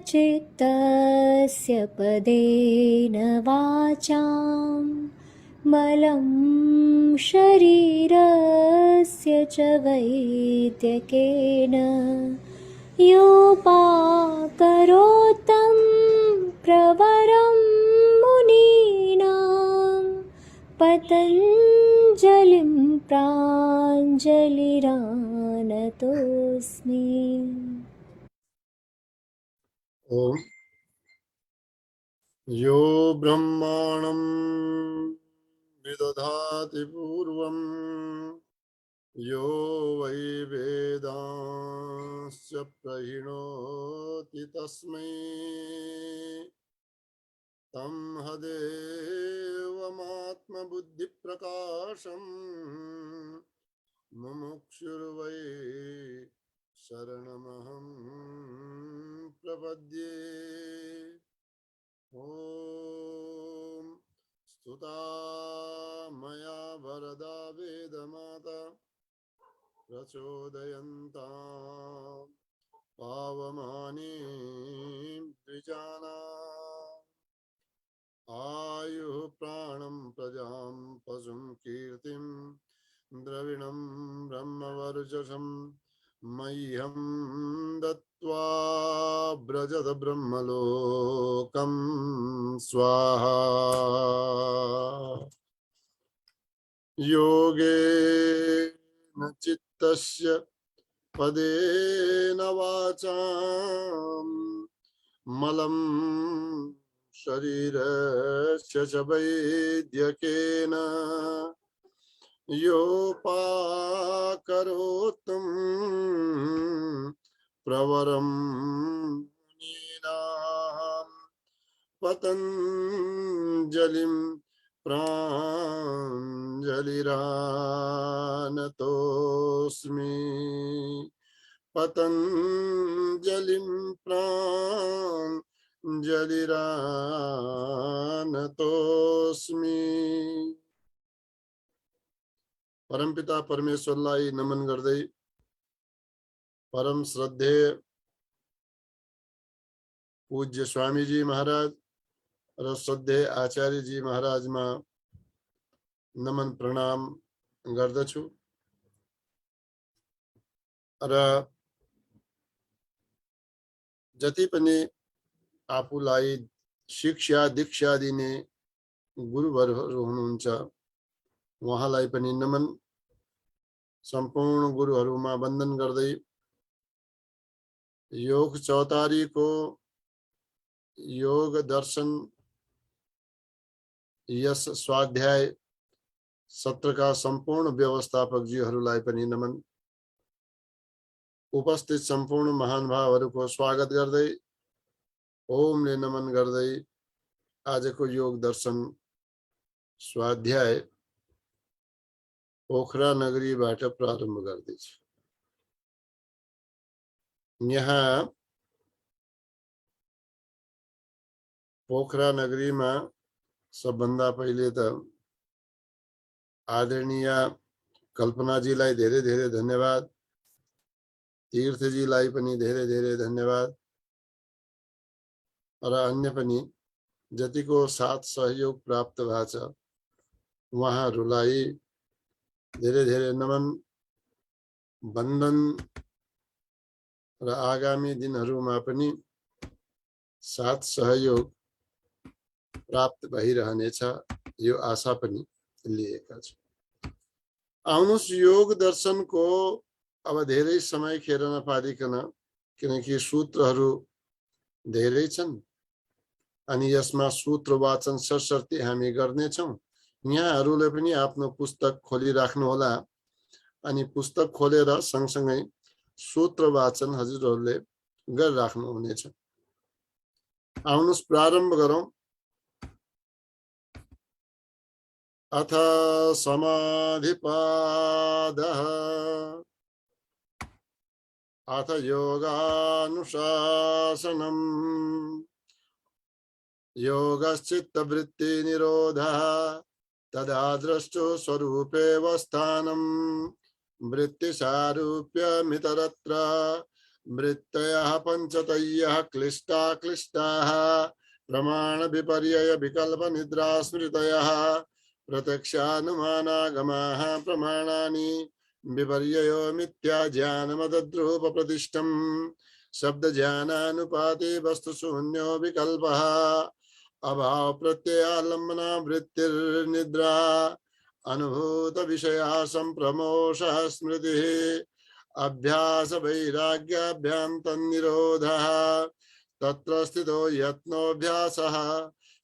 चित्तस्य पदेन वाचां मलं शरीरस्य च वैद्यकेन योपाकरोत्तं प्रवरं मुनीनां पतञ्जलिं प्राञ्जलिरानतोऽस्मि। ओम यो ब्रह्माणं विदधाति पूर्वं यो वै वेदांश्च प्रहिणोति तस्मै तं हदेवमात्मबुद्धिप्रकाशं मुमुक्षुर्वै शरणमहं प्रपद्ये। ओम स्तुता मया वरदा वेदमाता प्रचोदयन्ता पावमानी द्विजाना आयुः प्राणं प्रजां पशुं कीर्तिं द्रविणं ब्रह्मवर्चसं मह्यं दत्त्वा व्रजत ब्रह्मलोकं स्वाहा। योगेन चित्तस्य पदेन वाचां मलं शरीरस्य च वैद्यकेन योपाकरोत्तं प्रवरं मुनीनां पतञ्जलिं प्राञ्जलिरानतोऽस्मि। पतञ्जलिं प्राञ्जलिरानतोऽस्मि। परमपिता परमेश्वरलाई नमन गर्दै परम श्रद्धेय पूज्य स्वामीजी महाराज र श्रद्धेय आचार्यजी महाराजमा नमन प्रणाम गर्दछु र जति पनि आफूलाई शिक्षा दीक्षा दिने गुरुवरहरू हुनुहुन्छ उहाँलाई पनि नमन। सम्पूर्ण गुरुहरूमा वन्दन गर्दै योग चौतारीको योग दर्शन यस स्वाध्याय सत्रका सम्पूर्ण व्यवस्थापकजीहरूलाई पनि नमन। उपस्थित सम्पूर्ण महानुभावहरूको स्वागत गर्दै ओमले नमन गर्दै आजको योग दर्शन स्वाध्याय पोखरा नगरीबाट प्रारम्भ गर्दैछु। यहाँ पोखरा नगरीमा सबभन्दा पहिले त आदरणीय कल्पनाजीलाई धेरै धेरै धन्यवाद, तीर्थजीलाई पनि धेरै धेरै धन्यवाद र अन्य पनि जतिको साथ सहयोग प्राप्त भएको छ उहाँहरूलाई धेरै धेरै नमन वन्दन र आगामी दिनहरूमा पनि साथ सहयोग प्राप्त भइरहनेछ यो आशा पनि लिएका छौँ। आउनुहोस् योग दर्शनको अब धेरै समय खेर नपारिकन, किनकि सूत्रहरू धेरै छन् अनि यसमा सूत्र वाचन सरसर्ती हामी गर्नेछौँ। यहाँहरूले पनि आफ्नो पुस्तक खोलिराख्नुहोला अनि पुस्तक खोलेर सँगसँगै सूत्र वाचन हजुरहरूले गरिराख्नुहुनेछ। आउनुहोस् प्रारम्भ गरौँ। अथ समाधिपादः अथ योगानुशासनम् योगश्चित्तवृत्ति निरोधः तदा द्रष्टो स्वरूपेव स्थानं वृत्तिसारूप्यमितरत्र वृत्तयः पञ्चतयः क्लिष्टा क्लिष्टाः प्रमाण विपर्यय विकल्प निद्रा स्मृतयः प्रत्यक्षानुमानागमाः प्रमाणानि विपर्ययो मिथ्या ज्ञानमदद्रूप प्रतिष्ठम् शब्द ज्ञानानुपाते वस्तु शून्यो विकल्पः अभाव प्रत्ययालंबना वृत्तिर्निद्रा अनुभूत विषया संप्रमोषः स्मृतिः अभ्यास वैराग्याभ्यां तन्निरोधः तत्र स्थितो यत्नोऽभ्यासः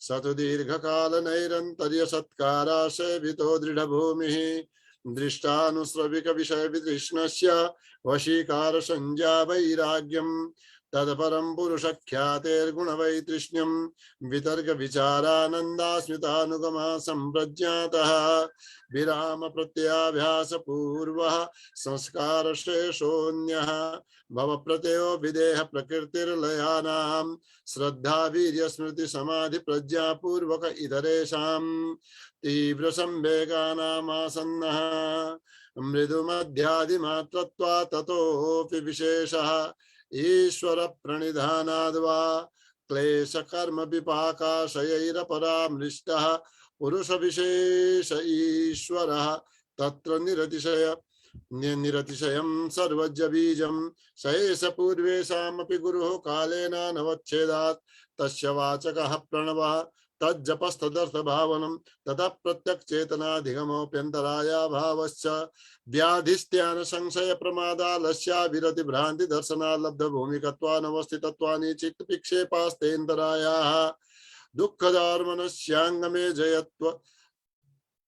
स तु दीर्घकाल नैरन्तर्य सत्काराशयवितो दृढभूमिः दृष्टानुश्रविक विषय वितृष्णस्य वशीकार संज्ञा वैराग्यम् तदपरं पुरुष ख्यातेर्गुणवैतृष्ण्यं वितर्क विचारानन्दास्मितानुगमा सम्प्रज्ञातः विराम प्रत्याभ्यास पूर्वः संस्कार शेषोऽन्यः भव प्रत्ययो विदेह प्रकृतिर्लयानां श्रद्धा वीर्य स्मृति समाधि प्रज्ञा पूर्वक इतरेषां तीव्र संवेगानामासन्नः मृदु मध्यादिमात्रत्वात् ततोऽपि विशेषः ईश्वर प्रणिधानाद्वा क्लेश कर्म विपाकाशयैरपरामृष्टः पुरुष विशेष ईश्वरः तत्र निरतिशयं सर्वज्ञ बीजं स एष पूर्वेषामपि गुरुः कालेन नवच्छेदात् तस्य वाचकः प्रणवः तज्जपस्तदर्थभावनं ततः प्रत्यक्चेतनाधिगमोऽप्यन्तरायाभावश्च व्याधिस्त्यान संशय प्रमादालस्या विरति भ्रांति दर्शनालब्ध भूमिकत्वानवस्थितत्वानि चित्त विक्षेपास्तेऽन्तरायाः दुःखदार्मनस्यांगमे जयत्व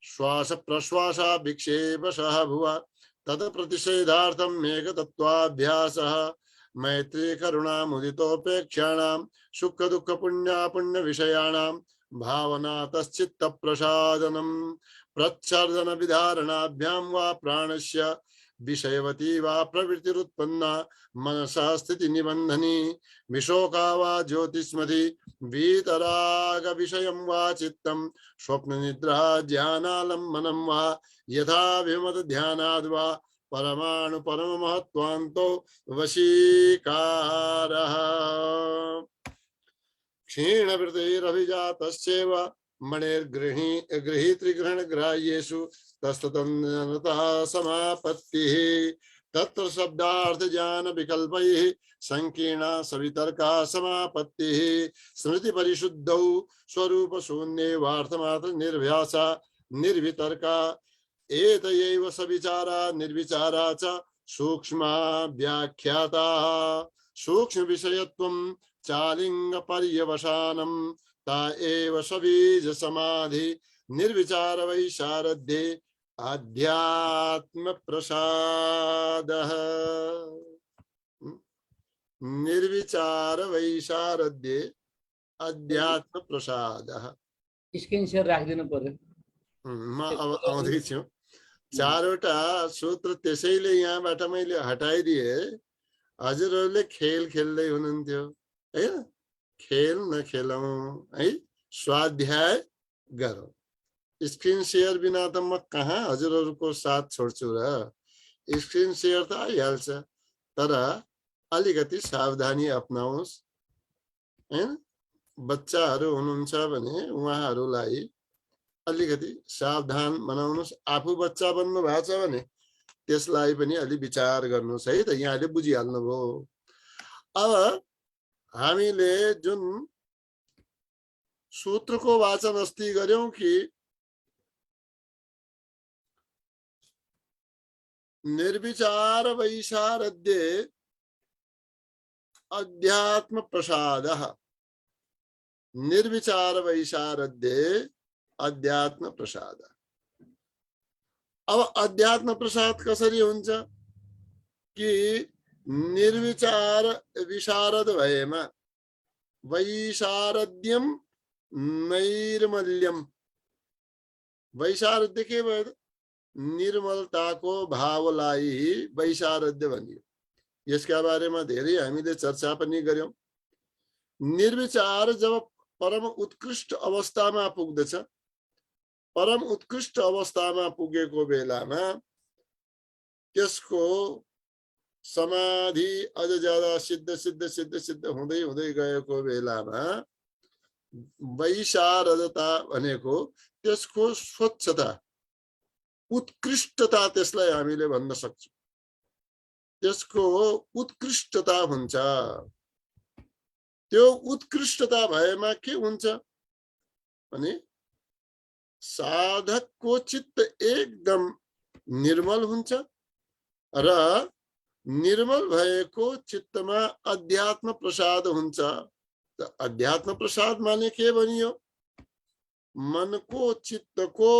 श्वास प्रश्वासा विक्षेपशः भुवा तद प्रतिषेधार्थं मेघतत्वाभ्यासः मैत्री करुणा मुदितोपेक्षाणां सुख दुःख पुण्य विषयाणां भावना तश्चित्त प्रसादनम् प्रच्छर्दन विधारणाभ्यां वा प्राणस्य विषयवती वा प्रवृत्तिरुत्पन्ना मनसा स्थिति निबंधनी विशोका वा ज्योतिष्मति वीतराग विषयं वा चित्तं स्वप्न निद्रा ध्यानालम्बनं वा यथा विमत ध्यानाद् वा परमाणु परम महत्वान्तो वशीकारः क्षीणवृत्तिरभिजातस्यैव मणिर्गृहीतृग्रहण ग्राह्येषु तस्ततन्नता समापत्तिः तत्र शब्दार्थ ज्ञान विकल्पैः संकीर्णा सवितर्का समापत्तिः स्मृति परिशुद्धौ स्वरूप शून्ये वार्थमात्र निर्भ्यासा निर्वितर्का एतयैव सविचारा निर्विचारा च सूक्ष्मा व्याख्याता सूक्ष्म विषयत्वं चालिंग पर्यवसानं ता एव सबीज समाधि निर्विचार वैशारद्ये आध्यात्म प्रसादः निर्विचार वैशारद्ये अध्यात्म प्रसादः स्क्रीन शेयर राखिदिनु पर्यो म अब आउँदैछु चारवटा सूत्र त्यसैले यहाँबाट मैले हटाइदिए हजुरहरूले खेल खेल्दै हुनुहुन्थ्यो हैन खेल नखेलौं है स्वाध्याय गरौँ स्क्रिन शेयर बिना त म कहाँ हजुरहरूको साथ छोड्छु र स्क्रिन शेयर त आइहाल्छ तर अलिकति सावधानी अपनाउनुस् हैन बच्चाहरू हुनुहुन्छ भने उहाँहरूलाई अलिकति सावधान बनाउनुस् आफू बच्चा बन्नु भएको छ भने त्यसलाई पनि अलि विचार गर्नुस् है त यहाँले बुझिहाल्नुभयो अब हामीले जुन सूत्रको वाचन अस्ति गर्यौं कि निर्विचार वैशारद्ये अध्यात्म प्रसादः निर्विचार वैशारद्ये अध्यात्म प्रसाद अब अध्यात्म प्रसाद कसरी हुन्छ कि निर्विचार विशारद भएमा वैशारद्यम नैर्मल्यम वैशारद्य के भयो निर्मलताको भावलाई वैशारद्य भनियो यसका बारेमा धेरै हामीले चर्चा पनि गर्यौं निर्विचार जब परम उत्कृष्ट अवस्थामा पुग्दछ परम उत्कृष्ट अवस्थामा पुगेको बेलामा त्यसको समाधि अझ ज्यादा सिद्ध सिद्ध सिद्ध सिद्ध हुँदै हुँदै गएको बेलामा वैशारदता भनेको त्यसको स्वच्छता, उत्कृष्टता, त्यसलाई हामीले भन्न सक्छौं। त्यसको उत्कृष्टता हुन्छ। त्यो उत्कृष्टता भएमा के हुन्छ भने साधकको चित्त एकदम निर्मल हुन्छ र निर्मल भएको चित्तमा अध्यात्म प्रसाद हुन्छ। अध्यात्म प्रसाद माने के भनियो? मनको चित्तको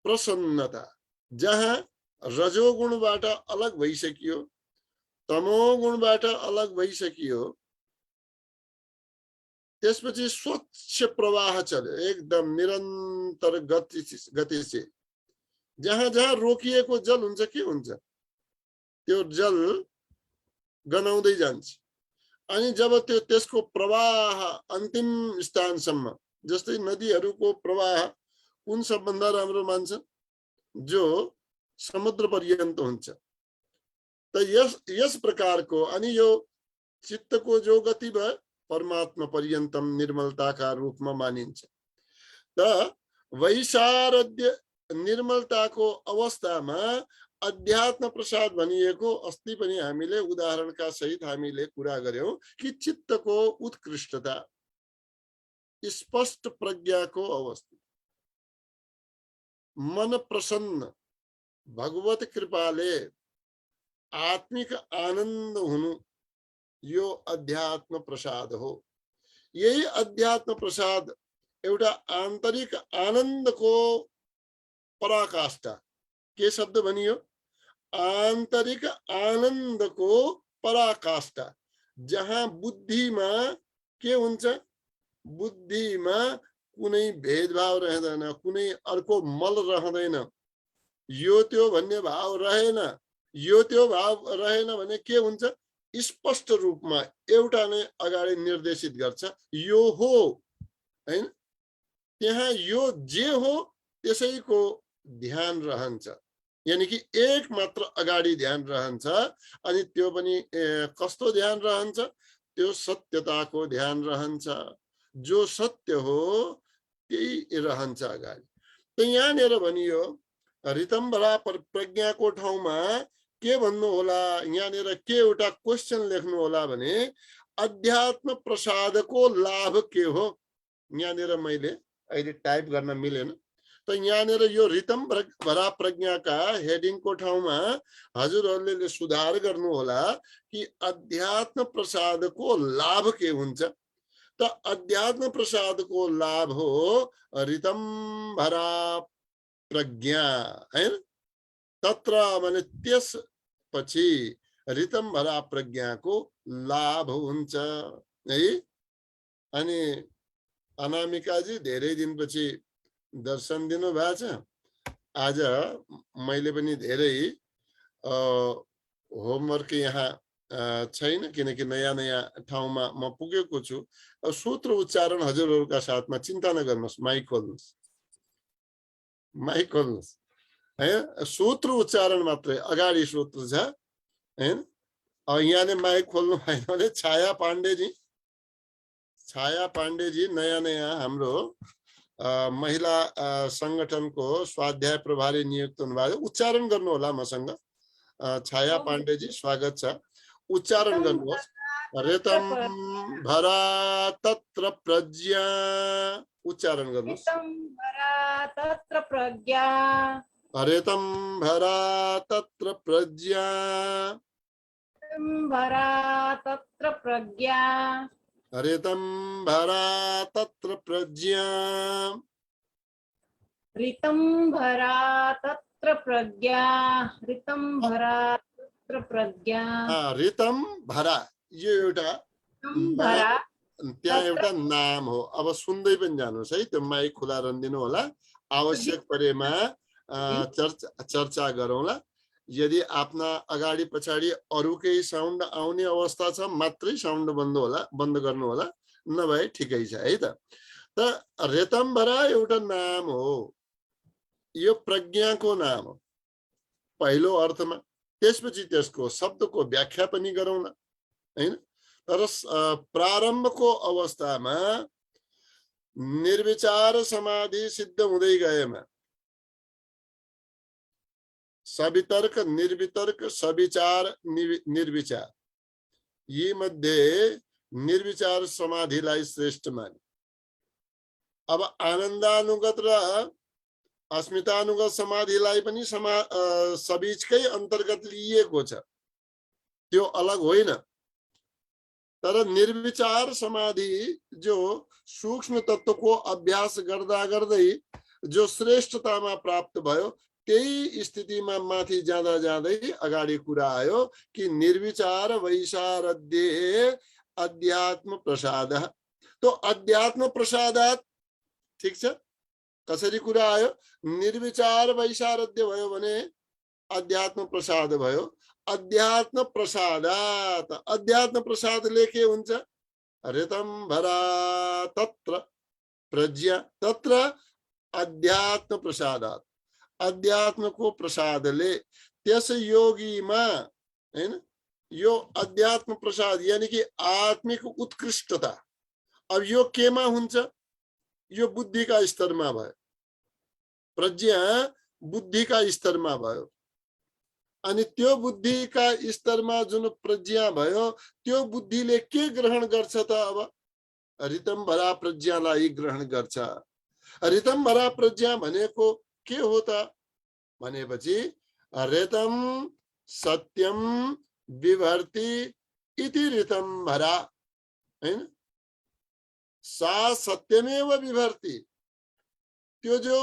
प्रसन्नता, जहाँ रजोगुणबाट अलग भइसकियो, तमोगुणबाट अलग भइसकियो, त्यसपछि स्वच्छ प्रवाह चल्यो एकदम निरन्तर गति से। जहाँ जहाँ रोकिएको जल हुन्छ के हुन्छ? त्यो जल गनाउँदै जान्छ। अनि जब त्यो त्यसको प्रवाह अन्तिम स्थानसम्म, जस्तै नदीहरूको प्रवाह कुन सबभन्दा राम्रो मान्छ? जो समुद्र पर्यन्त हुन्छ। त यस प्रकारको अनि यो चित्तको जो गति भयो परमात्मा पर्यन्तम निर्मलताका रूपमा मानिन्छ। त वैशारद्य निर्मलताको अवस्थामा अध्यात्म प्रसाद भनिएको अस्ति पनि हामीले उदाहरणका सहित हामीले कुरा गर्यौं कि चित्तको उत्कृष्टता, स्पष्ट प्रज्ञाको अवस्था, मन प्रसन्न, भगवत कृपाले आत्मिक आनन्द हुनु, यो अध्यात्म प्रसाद हो। यही अध्यात्म प्रसाद एउटा आन्तरिक आनन्दको पराकाष्ठा। के शब्द भनियो? आन्तरिक आनन्दको पराकाष्ठा, जहाँ बुद्धिमा के हुन्छ? बुद्धिमा कुनै भेदभाव रहँदैन, कुनै अर्को मल रहँदैन, यो त्यो भन्ने भाव रहेन। यो त्यो भाव रहेन भने के हुन्छ? स्पष्ट रूपमा एउटा नै अगाडि निर्देशित गर्छ, यो हो, हैन? त्यहाँ यो जे हो त्यसैको ध्यान रहन्छ। यानी कि एक मात्र अगाडि ध्यान रहन्छ। अनि त्यो पनि कस्तो ध्यान रहन्छ? त्यो सत्यताको ध्यान रहन्छ। जो सत्य हो त्यही रहन्छ अगाडि। त यहाँनिर भनियो ऋतम्भरा प्रज्ञाको ठाउँमा के भन्नु होला? यहाँनिर के एउटा क्वेशन लेख्नु होला भने अध्यात्म प्रसादको लाभ के हो? यहाँनिर मैले अहिले टाइप गर्न मिलेन। त यहाँनिर यो ऋतम्भरा प्रज्ञाका हेडिङको ठाउँमा हजुरहरूले सुधार गर्नु होला कि अध्यात्म प्रसादको लाभ के हुन्छ? त अध्यात्म प्रसादको लाभ हो ऋतम्भरा प्रज्ञा, हैन? तत्र माने त्यसपछि ऋतम्भरा प्रज्ञाको लाभ हुन्छ है। अनि अनामिकाजी धेरै दिनपछि दर्शन दिनु भएको छ। आज मैले पनि धेरै होमवर्क यहाँ छैन, किनकि नयाँ नयाँ ठाउँमा म पुगेको छु। सूत्र उच्चारण हजुरहरूका साथमा चिन्ता नगर्नुहोस्, माइक खोल्नुहोस्, माइक खोल्नुहोस् है। सूत्र उच्चारण मात्रै, अगाडि सूत्र छ हैन। यहाँले माइक खोल्नु भएन भने छाया पाण्डेजी नयाँ नयाँ हाम्रो महिला संगठनको स्वाध्याय प्रभारी नियुक्त हुनुभएको। उच्चारण गर्नु होला मसँग। छाया पाण्डेजी स्वागत छ। उच्चारण गर्नुहोस्। ऋतम भरा तत्र प्रज्ञा। उच्चारण गर्नुहोस्। तत्र प्रज्ञा। ऋतम भरा तत्र प्रज्ञा। भरा तत्र प्रज्ञा। ऋतम भरा तत्र प्रज्ञा। ऋतम भरा तत्र प्रज्ञा। ऋतम भरा तत्र प्रज्ञा। ऋतम भरा यो एउटा भरा त्यहाँ एउटा नाम हो। अब सुन्दै पनि जानुहोस् है, त्यो माइक खुला रन्दिनु होला। आवश्यक परेमा चर्चा गरौँला। यदि आफ्ना अगाडि पछाडि अरू केही साउन्ड आउने अवस्था छ मात्रै साउन्ड बन्द गर्नु होला, नभए ठिकै छ है त। ऋतम्भरा एउटा नाम हो, यो प्रज्ञाको नाम हो पहिलो अर्थमा। त्यसपछि त्यसको शब्दको व्याख्या पनि गरौँला हैन। तर प्रारम्भको अवस्थामा निर्विचार समाधि सिद्ध हुँदै गएमा सवितर्क, निर्वितर्क, सविचार, निर्विचार, यी मध्ये निर्विचार समाधिलाई श्रेष्ठ माने। अब आनन्दानुगत र अस्मितानुगत समाधिलाई पनि सबीचकै अन्तर्गत लिइएको छ, त्यो अलग होइन। तर निर्विचार समाधि जो सूक्ष्म तत्वको अभ्यास गर्दा गर्दै जो श्रेष्ठतामा प्राप्त भयो, त्यही स्थितिमा माथि जाँदा जाँदै अगाडि कुरा आयो कि निर्विचार वैशारद्य अध्यात्म प्रसाद। तो अध्यात्म प्रसादात, ठीक छ, कसरी कुरा आयो? निर्विचार वैशारद्य भयो भने अध्यात्म प्रसाद भयो। अध्यात्म प्रसादात, अध्यात्म प्रसादले के हुन्छ? ऋतं भरा तत्र प्रज्ञा, तत्र अध्यात्म प्रसादात, अध्यात्मको प्रसादले त्यस योगीमा हैन, यो अध्यात्म प्रसाद यानी कि आत्मिक उत्कृष्टता। अब यो केमा हुन्छ? यो बुद्धिका स्तरमा भयो, प्रज्ञा बुद्धिका स्तरमा भयो। अनि त्यो बुद्धिका स्तरमा जुन प्रज्ञा भयो, त्यो बुद्धिले के ग्रहण गर्छ त? अब ऋतम्भरा प्रज्ञालाई ग्रहण गर्छ। ऋतम्भरा प्रज्ञा भनेको के हो त भनेपछि ऋतम सत्यम विभर्ति इति ऋतम्भरा हैन, सा सत्यमेव विभर्ति। त्यो जो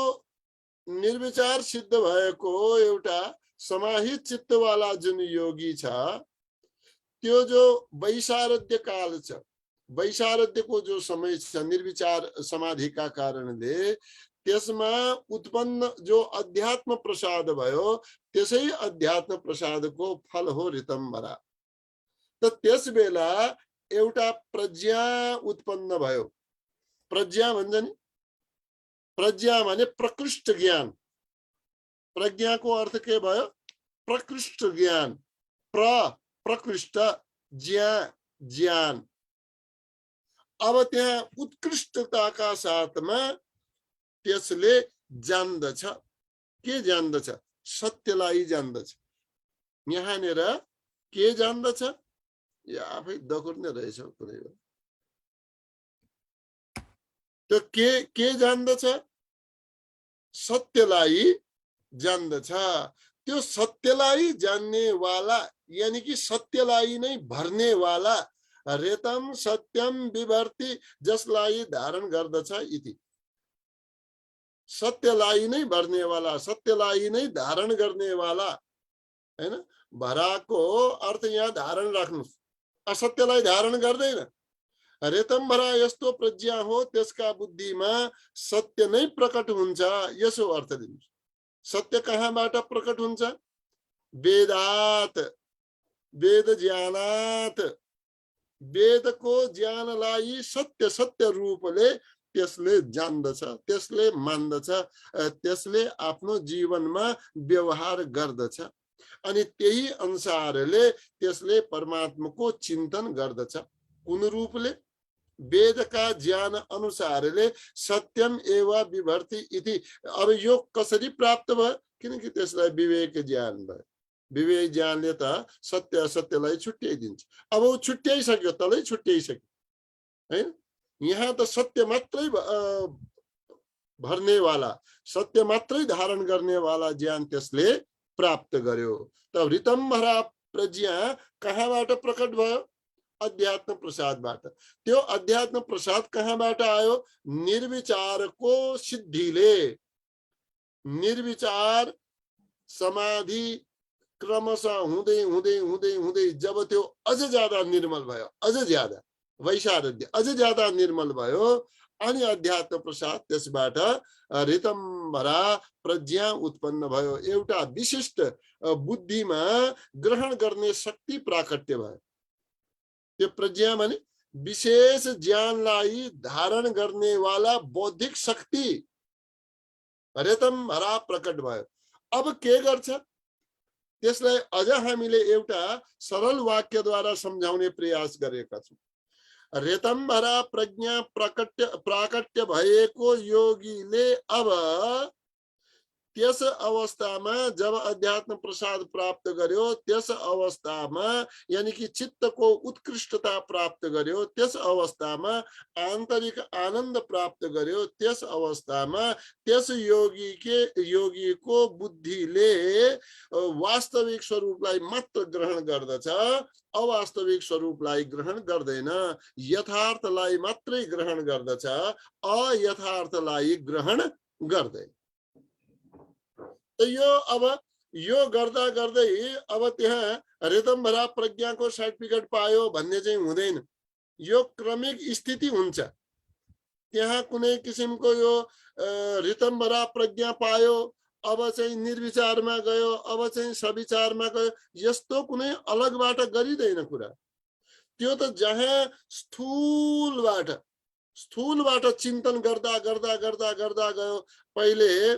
निर्विचार सिद्ध भएको एउटा समाहित चित्तवाला जुन योगी छ, त्यो जो वैशारद्य काल छ, वैशारद्यको जो समय छ निर्विचार समाधिका कारणले, त्यसमा उत्पन्न जो अध्यात्म प्रसाद भयो, त्यसै अध्यात्म प्रसादको फल हो ऋतम्भरा। त त्यस बेला एउटा प्रज्ञा उत्पन्न भयो। प्रज्ञा भन्छ नि, प्रज्ञा भने प्रकृष्ट ज्ञान। प्रज्ञाको अर्थ के भयो? प्रकृष्ट ज्ञान, प्रकृष्ट ज्ञान। अब त्यहाँ उत्कृष्टताका साथमा त्यसले जान्दछ। के जान्दछ? सत्यलाई जान्दछ। यहाँनिर के जान्दछ? यो आफै दकुर्ने रहेछ कुनै बेला। त्यो के जान्दछ? सत्यलाई जान्दछ। त्यो सत्यलाई जान्ने वाला यानी कि सत्यलाई नै भर्ने वाला रेतम सत्यम विभर्ति, जसलाई धारण गर्दछ इति। सत्यलाई नै भर्ने वाला, सत्यलाई नै धारण गर्ने वाला हैन। भराको अर्थ यहाँ धारण राख्नुस्, असत्यलाई धारण गर्दैन। रेतम भरा यस्तो प्रज्ञा हो, त्यसका बुद्धिमा सत्य नै प्रकट हुन्छ, यसो अर्थ दिनुस्। सत्य कहाँबाट प्रकट हुन्छ? वेदात, वेद ज्ञानात। वेदको ज्ञानलाई सत्य सत्य रूपले त्यसले जान्दछ, त्यसले मान्दछ, त्यसले आफ्नो जीवनमा व्यवहार गर्दछ। अनि त्यही अनुसारले त्यसले परमात्माको चिन्तन गर्दछ। कुन रूपले? वेदका ज्ञान अनुसारले सत्यम एवं विभर्ति इति। अब यो कसरी प्राप्त भयो? किनकि त्यसलाई विवेक ज्ञान भयो। विवेक ज्ञानले त सत्य असत्यलाई छुट्याइदिन्छ। अब ऊ छुट्याइसक्यो, तलै छुट्याइसक्यो हैन। यहाँ त सत्य मात्रै भर्ने वाला, सत्य मात्रै धारण गर्ने वाला ज्ञान त्यसले प्राप्त गर्यो। त ऋतम्भरा प्रज्ञा कहाँबाट प्रकट भयो? अध्यात्म प्रसादबाट। त्यो अध्यात्म प्रसाद कहाँबाट आयो? निर्विचारको सिद्धिले। निर्विचार समाधि क्रमशः हुँदै हुँदै हुँदै हुँदै जब त्यो अझ ज्यादा निर्मल भयो, अझ ज्यादा वैशारद्य अझ ज्यादा निर्मल भयो, अनि अध्यात्म प्रसाद त्यसबाट ऋतम्भरा प्रज्ञा उत्पन्न भयो। एउटा विशिष्ट बुद्धिमा ग्रहण गर्ने शक्ति प्राकट्य भयो। त्यो प्रज्ञा माने विशेष ज्ञानलाई धारण गर्ने वाला बौद्धिक शक्ति ऋतम्भरा प्रकट भयो। अब के गर्छ? त्यसलाई अझ हामीले एउटा सरल वाक्यद्वारा सम्झाउने प्रयास गरेका छौँ। रेतम्भरा प्रज्ञा प्राकट्य भएको योगीले अब त्यस अवस्थामा जब अध्यात्म प्रसाद प्राप्त गर्यो, त्यस अवस्थामा यानी कि चित्तको उत्कृष्टता प्राप्त गर्यो, त्यस अवस्थामा आन्तरिक आनन्द प्राप्त गर्यो, त्यस अवस्थामा त्यस योगीको बुद्धिले वास्तविक स्वरूपलाई मात्र ग्रहण गर्दछ, अवास्तविक स्वरूपलाई ग्रहण गर्दैन, यथार्थलाई मात्रै ग्रहण गर्दछ, अयथार्थलाई ग्रहण गर्दैन। यो गर्दा गर्दै अब त्यहाँ रितम्भरा प्रज्ञाको सर्टिफिकेट पायो भन्ने चाहिँ हुँदैन। यो क्रमिक स्थिति हुन्छ। त्यहाँ कुनै किसिमको यो रितम्भरा प्रज्ञा पायो, अब चाहिँ निर्विचारमा गयो, अब चाहिँ सविचारमा गयो, यस्तो कुनै अलगबाट गरिँदैन कुरा। त्यो त जहाँ स्थूलबाट चिन्तन गर्दा गर्दा गर्दा गर्दा गयो, पहिले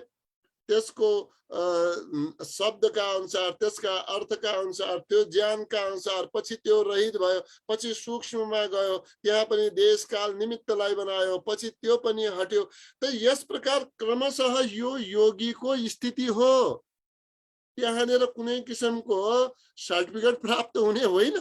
त्यसको शब्दका अनुसार, त्यसका अर्थका अनुसार, त्यो ज्ञानका अनुसार, पछि त्यो रहित भयो, पछि सूक्ष्ममा गयो, त्यहाँ पनि देश काल निमित्तलाई बनायो, पछि त्यो पनि हट्यो। त यस प्रकार क्रमशः यो योगीको स्थिति हो। त्यहाँनिर कुनै किसिमको सर्टिफिकेट प्राप्त हुने होइन,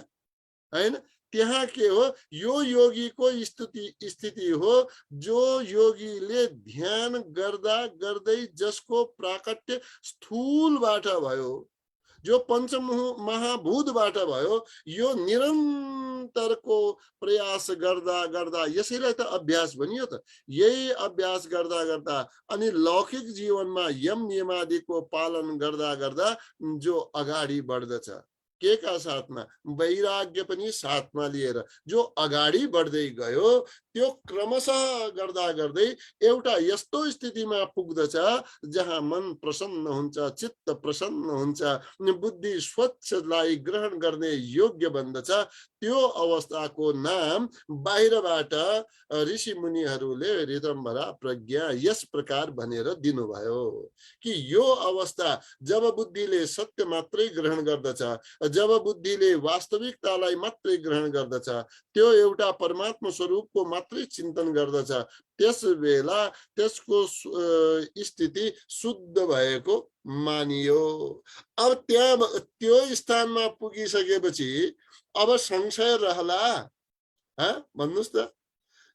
हैन। त्यहाँ के हो, यो योगीको स्थिति हो जो योगीले ध्यान गर्दा गर्दै जसको प्राकट्य स्थूलबाट भयो, जो पंचमहाभूतबाट भयो, यो निरन्तरको प्रयास गर्दा गर्दा, यसैलाई त अभ्यास भनियो त। यही अभ्यास गर्दा गर्दा अनि लौकिक जीवनमा यम नियमादिको पालन गर्दा गर्दा जो अगाडि बढ्दछ, के का साथमा, वैराग्य पनि साथमा लिएर जो अगाडि बढ्दै गयो, त्यो क्रमशः गर्दा गर्दै एउटा यस्तो स्थितिमा पुग्दछ जहाँ मन प्रसन्न हुन्छ, चित्त प्रसन्न हुन्छ, बुद्धि स्वच्छलाई ग्रहण गर्ने योग्य बन्दछ। त्यो अवस्थाको नाम बाहिरबाट ऋषि मुनिहरूले रितम्भरा प्रज्ञा यस प्रकार भनेर दिनुभयो कि यो अवस्था जब बुद्धिले सत्य मात्रै ग्रहण गर्दछ, जब बुद्धिले वास्तविकतालाई मात्रै ग्रहण गर्दछ, त्यो एउटा परमात्मा स्वरूपको मात्रै चिन्तन गर्दछ, त्यस बेला त्यसको स्थिति शुद्ध भएको मानियो। अब त्यहाँ त्यो स्थानमा पुगिसकेपछि अब संशय रहला, भन्नुस् त।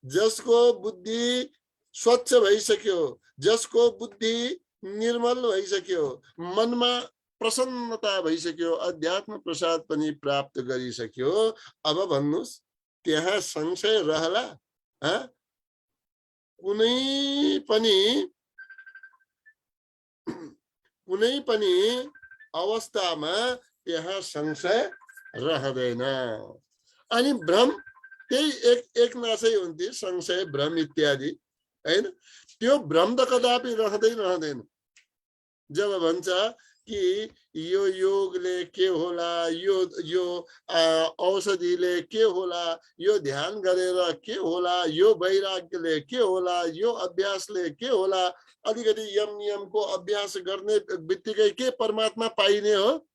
जसको बुद्धि स्वच्छ भइसक्यो, जसको बुद्धि निर्मल भइसक्यो, मनमा प्रसन्नता भइसक्यो, अध्यात्म प्रसाद पनि प्राप्त गरिसक्यो, अब भन्नुस् त्यहाँ संशय रहला? कुनै पनि अवस्थामा त्यहाँ संशय रहँदैन। अनि भ्रम त्यही एक नासै हुन्थे, संशय भ्रम इत्यादि, हैन। त्यो भ्रम त कदापि रहँदैन। जब भन्छ कि यो योगले के होला, यो औषधिले के होला, यो ध्यान गरेर के होला, यो वैराग्यले के होला, यो अभ्यासले के होला, अलिकति यम नियमको अभ्यास गर्ने बित्तिकै के परमात्मा पाइने हो,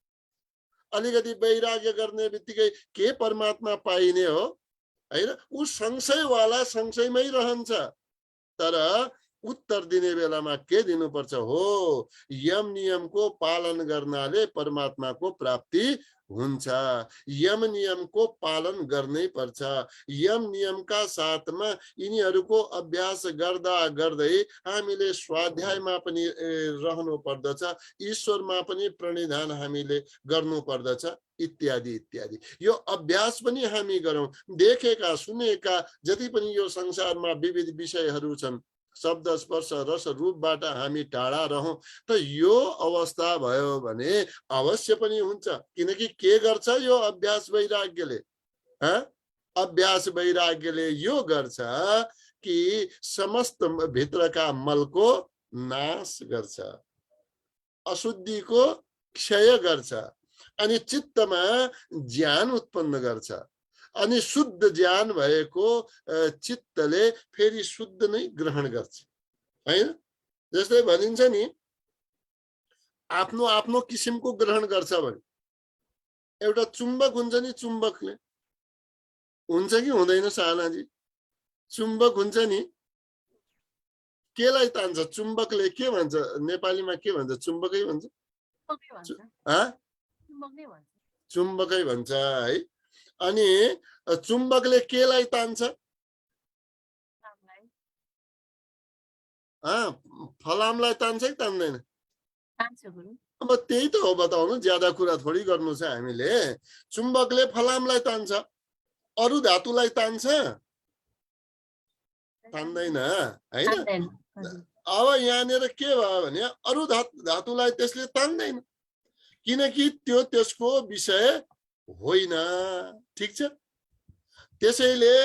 अलिकति वैराग्य गर्ने बित्तिकै के परमात्मा पाइने हो, हैन। ऊ संशयवाला संशयमै रहन्छ। तर उत्तर दिने बेलामा के दिनुपर्छ हो, यम नियमको पालन गर्नाले परमात्माको प्राप्ति हुन्छ, यम नियमको पालन गर्नै पर्छ। यम नियमका साथमा यिनीहरूको अभ्यास गर्दा गर्दै हामीले स्वाध्यायमा पनि रहनु पर्दछ, ईश्वरमा पनि प्रणिधान हामीले गर्नु पर्दछ, इत्यादि इत्यादि। यो अभ्यास पनि हामी गरौँ। देखेका सुनेका जति पनि यो संसारमा विविध विषयहरू छन्, शब्द स्पर्श रस रूपबाट हामी टाढा रहौं। त यो अवस्था भयो भने अवश्य पनि हुन्छ। किनकि के गर्छ यो अभ्यास वैराग्यले, अभ्यास वैराग्यले यो गर्छ कि समस्त भित्रका मलको नाश गर्छ, अशुद्धिको क्षय गर्छ, अनि चित्तमा ज्ञान उत्पन्न गर्छ। अनि शुद्ध ज्ञान भएको चित्तले फेरि शुद्ध नै ग्रहण गर्छ, हैन। जस्तै भनिन्छ नि, आफ्नो आफ्नो किसिमको ग्रहण गर्छ भने एउटा चुम्बक हुन्छ नि, चुम्बकले हुन्छ कि हुँदैन सानाजी? चुम्बक हुन्छ नि, केलाई तान्छ? चुम्बकले के भन्छ नेपालीमा? के भन्छ? चुम्बकै भन्छ? चुम्बकै भन्छ है। अनि चुम्बकले केलाई तान्छ? फलामलाई तान्छ कि तान्दैन? अब त्यही त हो, बताउनु, ज्यादा कुरा थोडी गर्नु छ हामीले। चुम्बकले फलामलाई तान्छ, अरू धातुलाई तान्छ? तान्दैन हैन। अब यहाँनिर के भयो भने अरू धातुलाई त्यसले तान्दैन, किनकि त्यो त्यसको विषय होइन। ठिक छ? त्यसैले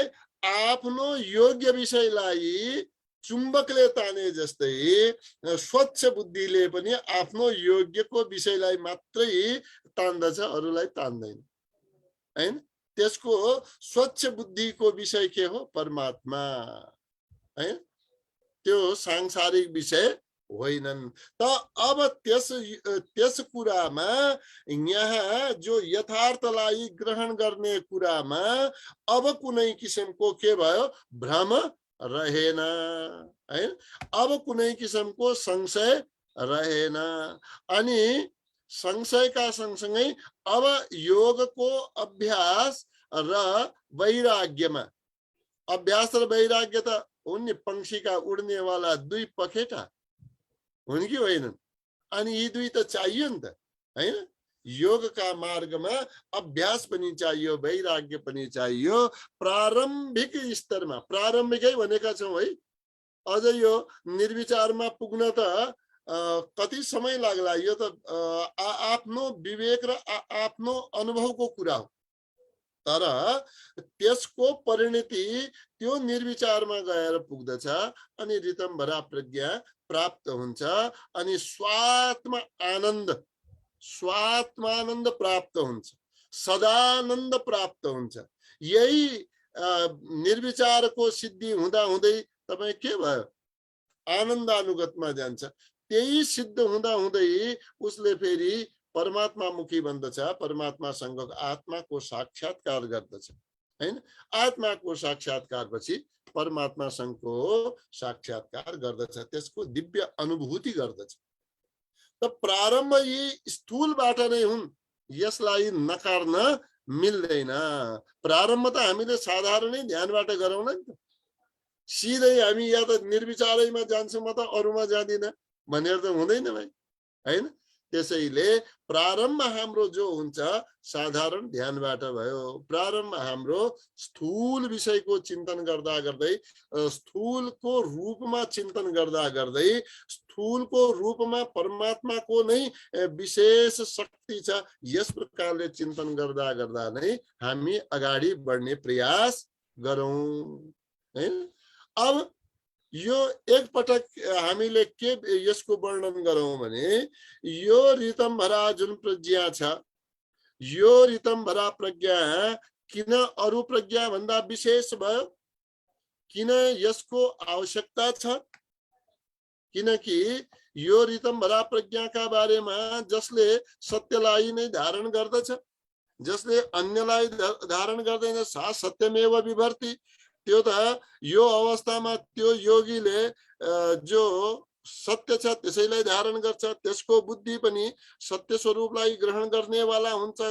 आफ्नो योग्य विषयलाई चुम्बकले ताने जस्तै स्वच्छ बुद्धिले पनि आफ्नो योग्यको विषयलाई मात्रै तान्दछ, अरूलाई तान्दैन हैन। त्यसको स्वच्छ बुद्धिको विषय के हो? परमात्मा है। त्यो सांसारिक विषय होइनन्। त अब त्यस कुरामा यहाँ जो यथार्थलाई ग्रहण गर्ने कुरामा अब कुनै किसिमको के भयो? भ्रम रहेन है। अब कुनै किसिमको संशय रहेन। अनि संशयका सँगसँगै अब योगको अभ्यास र वैराग्यमा, अभ्यास र वैराग्य त हुन् नि पंक्षीका उड्नेवाला दुई पखेटा हुन् कि होइनन्? अनि यी दुई त चाहियो नि त हैन। योगका मार्गमा अभ्यास पनि चाहियो, वैराग्य पनि चाहियो। प्रारम्भिक स्तरमा, प्रारम्भिकै भनेका छौँ है, अझ यो निर्विचारमा पुग्न त कति समय लाग्ला? यो त आफ्नो विवेक र आफ्नो अनुभवको कुरा हो। तर त्यसको परिणति त्यो निर्विचारमा गएर पुग्दछ अनि रितम्भरा प्रज्ञा प्राप्त हुन्छ। अनि स्वात्मानन्द प्राप्त हुन्छ, सदानन्द प्राप्त हुन्छ। यही निर्विचारको सिद्धि हुँदा हुँदै तपाईँ के भयो? आनन्दानुगतमा जान्छ। त्यही सिद्ध हुँदा हुँदै उसले फेरि परमात्मामुखी बन्दछ, परमात्मासँग आत्माको साक्षात्कार गर्दछ हैन। आत्माको साक्षात्कारपछि परमात्मासँगको साक्षात्कार गर्दछ, त्यसको दिव्य अनुभूति गर्दछ। त प्रारम्भ यी स्थूलबाट नै हुन्, यसलाई नकार्न मिल्दैन। प्रारम्भ त हामीले साधारणै ध्यानबाट गरौँ न त। सिधै हामी या त निर्विचारैमा जान्छौँ, म त अरूमा जाँदिन भनेर त हुँदैन भाइ हैन। त्यसैले प्रारम्भ हाम्रो जो हुन्छ साधारण ध्यानबाट भयो। प्रारम्भ हाम्रो स्थूल विषयको चिन्तन गर्दा गर्दै, स्थूलको रूपमा चिन्तन गर्दा गर्दै, स्थूलको रूपमा परमात्माको नै विशेष शक्ति छ, यस प्रकारले चिन्तन गर्दा गर्दा नै हामी अगाडि बढ्ने प्रयास गरौँ हैन। अब यो एक पटक हामीले के यसको वर्णन गरौँ भने, यो रितम्भरा जुन प्रज्ञा छ, यो रितम्भरा प्रज्ञा किन अरू प्रज्ञा भन्दा विशेष भयो? किन यसको आवश्यकता छ? किनकि यो रितम्भरा प्रज्ञाका बारेमा जसले सत्यलाई नै धारण गर्दछ, जसले अन्यलाई धारण गर्दैन, सा सत्यमेव विभर्ति। त्यो त यो अवस्थामा त्यो योगीले जो सत्य छ त्यसैलाई धारण गर्छ, त्यसको बुद्धि पनि सत्य स्वरूपलाई ग्रहण गर्नेवाला हुन्छ,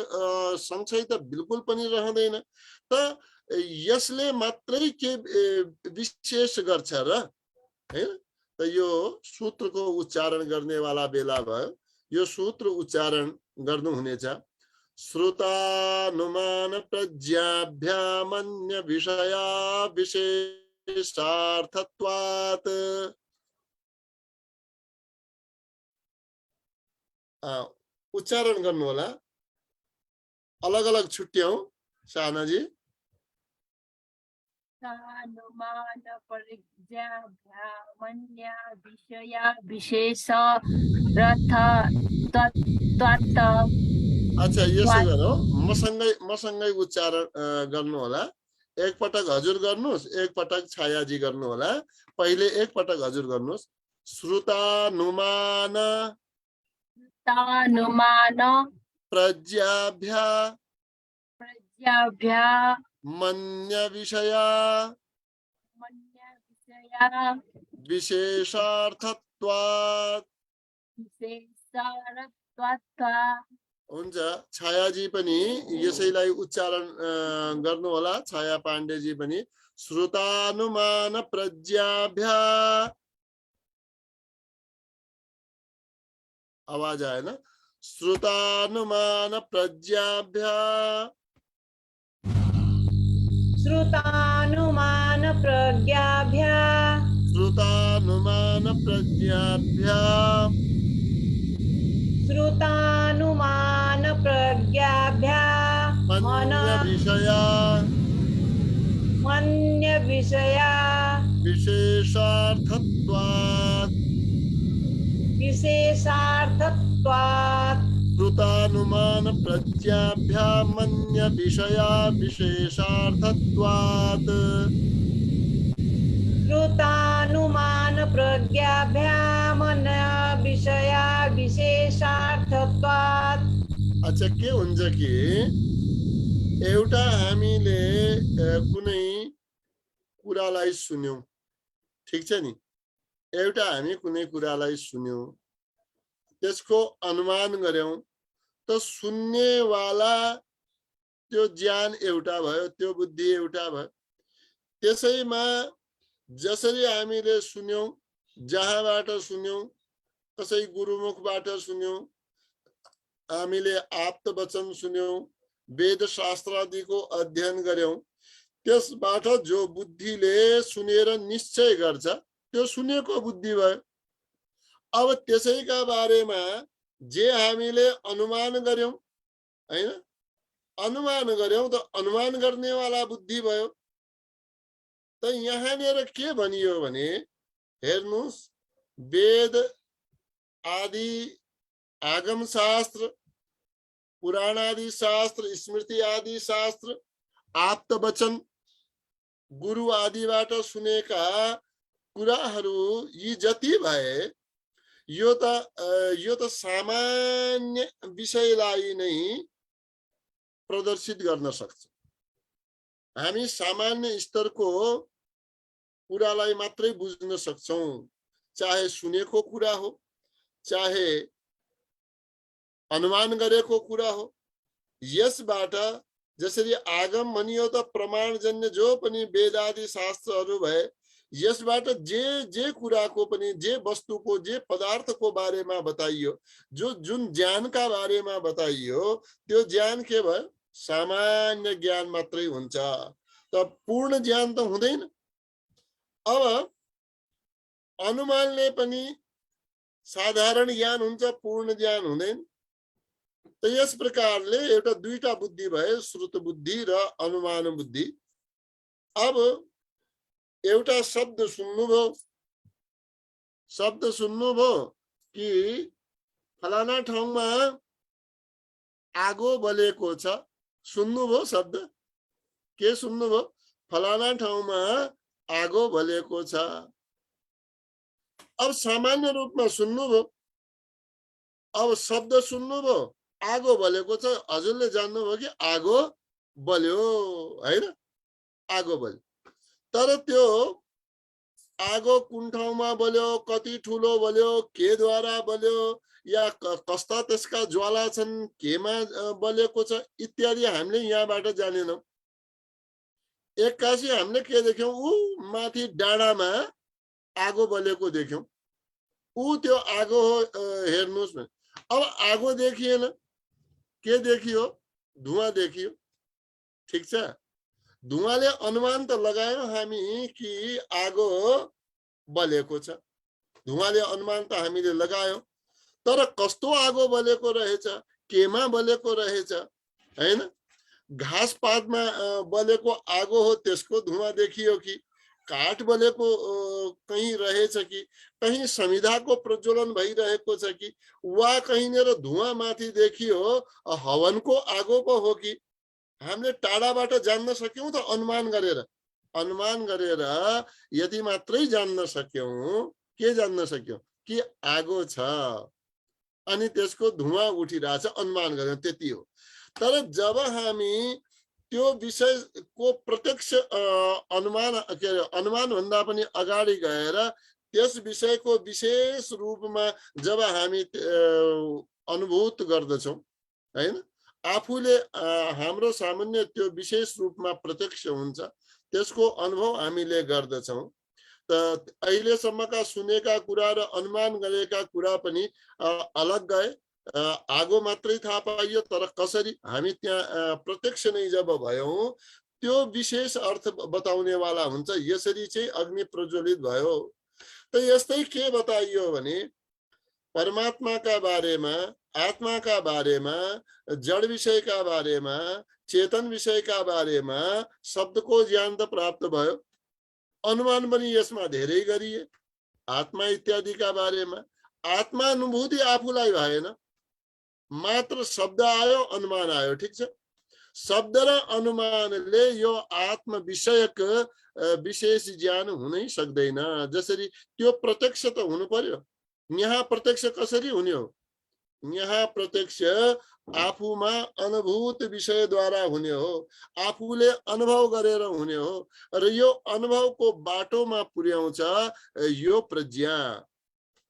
संशय त बिल्कुल पनि रहँदैन। त यसले मात्रै के विशेष गर्छ र हैन? त यो सूत्रको उच्चारण गर्नेवाला बेला भयो। यो सूत्र उच्चारण गर्नुहुनेछ। श्रुतानुमान प्रज्ञाभ्यामन्य विषया विशेषार्थत्वात्। उच्चारण गर्नु होला, अलग अलग छुट्याउँ सानाजी। अनुमान प्रज्ञाभ्यामन्य विषया विशेषार्थत्वात्। अच्छा, यसो गरौँ, मसँगै उच्चारण गर्नु होला। एक पटक हजुर गर्नुहोस्, एक पटक छायाजी गर्नु होला। पहिले एक पटक हजुर गर्नुहोस्। श्रुतानुमान श्रुतानुमान प्रज्ञाभ्या प्रज्ञाभ्या मन्य विषया मन्य विषया विशेषार्थत्वात्। विशेषार्थत्वा। हुन्छ, छायाजी पनि यसैलाई उच्चारण गर्नु होला। छाया पाण्डेजी पनि श्रुतानुमान प्रज्ञाभ्या, आवाज आएन, श्रुतानुमान प्रज्ञाभ्या श्रुतानुमान प्रज्ञाभ्या श्रुतानुमान प्रज्ञाभ्या श्रुतानुमान प्रज्ञाभ्या मन्य विषया मन्य विषया विशेषार्थत्वात्। विशेषार्थत्वात्। श्रुतानुमान प्रज्ञाभ्या मन्य विषया विशेषार्थत्वात्। श्रुतानुमान प्रज्ञाभ्या मन्य विषया विशेषार्थत्वात्। अच्छा, के हुन्छ कि एउटा हामीले कुनै कुरालाई सुन्यौं, ठिक छ नि, एउटा हामी कुनै कुरालाई सुन्यौं, त्यसको अनुमान गर्यौं, त सुन्नेवाला त्यो ज्ञान एउटा भयो, त्यो बुद्धि एउटा भयो। त्यसैमा जसरी हामीले सुन्यौं, जहाँबाट सुन्यौं, कसै गुरुमुखबाट सुन्यौं, हामीले आप्त वचन सुन्यौं, वेद शास्त्र आदिको अध्ययन गर्यौं, त्यसबाट जो बुद्धिले सुनेर निश्चय गर्छ त्यो सुनेको बुद्धि भयो। अब त्यसैका बारेमा जे हामीले अनुमान गर्यौं, हैन, अनुमान गर्यौं त अनुमान गर्नेवाला बुद्धि भयो। त यहाँनिर के भनियो भने, हेर्नुस्, वेद आदि आगम शास्त्र, पुराण आदि शास्त्र, स्मृति आदि शास्त्र, आप्त वचन, गुरु आदिबाट सुनेका कुराहरू यी जति भए यो त सामान्य विषयलाई नै प्रदर्शित गर्न सक्छ। हामी सामान्य स्तरको कुरालाई मात्रै बुझ्न सक्छौं, चाहे सुनेको कुरा हो, चाहे अनुमान गरेको कुरा हो। यसबाट जसरी आगम भनियो त प्रमाणजन्य जो पनि वेद आदि शास्त्रहरू भए, यसबाट जे जे कुराको पनि, जे वस्तुको, जे पदार्थको बारेमा बताइयो, जुन ज्ञानका बारेमा बताइयो, त्यो ज्ञान के भयो? सामान्य ज्ञान मात्रै हुन्छ, त पूर्ण ज्ञान त हुँदैन। अब अनुमानले पनि साधारण ज्ञान हुन्छ, पूर्ण ज्ञान हुँदैन। त यस प्रकारले एउटा दुईटा बुद्धि भए, श्रुत बुद्धि र अनुमान बुद्धि। अब एउटा शब्द सुन्नुभयो कि फलाना ठाउँमा आगो बलेको छ, सुन्नुभयो शब्द, के सुन्नुभयो? फलाना ठाउँमा आगो बलेको छ। अब सामान्य रूपमा सुन्नुभयो, अब शब्द सुन्नुभयो, आगो बलेको छ, हजुरले जान्नुभयो कि आगो बल्यो, हैन, आगो बल्यो। तर त्यो आगो कुन ठाउँमा बल्यो, कति ठुलो बल्यो, के द्वारा बल्यो, या कस्ता त्यसका ज्वाला छन्, केमा बलेको छ, इत्यादि हामीले यहाँबाट जानेनौं। एक्कासी हामीले के देख्यौं? ऊ माथि डाँडामा आगो बलेको देख्यौं, ऊ त्यो आगो हो, हेर्नुस् न। अब आगो देखिएन, के देखियो? धुवाँ देखियो, ठिक छ। धुवाँले अनुमान त लगायौं हामी कि आगो बलेको छ, धुवाँले अनुमान त हामीले लगायौं, तर कस्तो आगो बलेको रहेछ, केमा बलेको रहेछ, हैन? घाँस पातमा बलेको आगो हो, त्यसको धुवाँ देखियो कि काठ बलेको कहीं रहेछ कि कहीं समिधाको प्रज्वलन भइरहेको छ कि वा कहीँनिर धुवाँ माथि देखियो हवनको आगो पो हो कि? हामीले टाढाबाट जान्न सक्यौं त अनुमान गरेर यति मात्रै जान्न सक्यौं, के जान्न सक्यौं? कि आगो छ। अनि त्यसको धुवा उठिरहेछ अनुमान गर्यौं त्यति हो। तर जब हामी त्यो विषयको प्रत्यक्ष अनुमान के अरे अनुमान भन्दा पनि अगाडि गएर त्यस विषयको विशेष रूपमा जब हामी अनुभूत गर्दछौं हैन, आफूले हाम्रो सामान्य त्यो विशेष रूपमा प्रत्यक्ष हुन्छ, त्यसको अनुभव हामीले गर्दछौं। त अहिलेसम्मका सुनेका कुरा र अनुमान गरेका कुरा पनि अलग गए। आगो मात्रै थाहा पाइयो, तर कसरी हामी त्यहाँ प्रत्यक्ष नै जब भयौं त्यो विशेष अर्थ बताउने वाला हुन्छ। यसरी चाहिँ अग्नि प्रज्वलित भयो। त यस्तै के बताइयो भने परमात्माका बारेमा, आत्माका बारेमा, जड विषयका बारेमा, चेतन विषयका बारेमा शब्दको ज्ञान त प्राप्त भयो, अनुमान पनि यसमा धेरै गरिए। आत्मा इत्यादिका बारेमा आत्मानुभूति आफूलाई भएन, मात्र शब्द आयो, अनुमान आयो। ठिक छ, शब्द र अनुमानले यो आत्म विषयक विशेष ज्ञान हुनै सक्दैन। जसरी त्यो प्रत्यक्ष त हुनु पर्यो। यहाँ प्रत्यक्ष कसरी हुने हो? यहाँ प्रत्यक्ष आफूमा अनुभूत विषयद्वारा हुने हो, आफूले अनुभव गरेर हुने हो। र यो अनुभवको बाटोमा पुर्याउँछ यो प्रज्ञा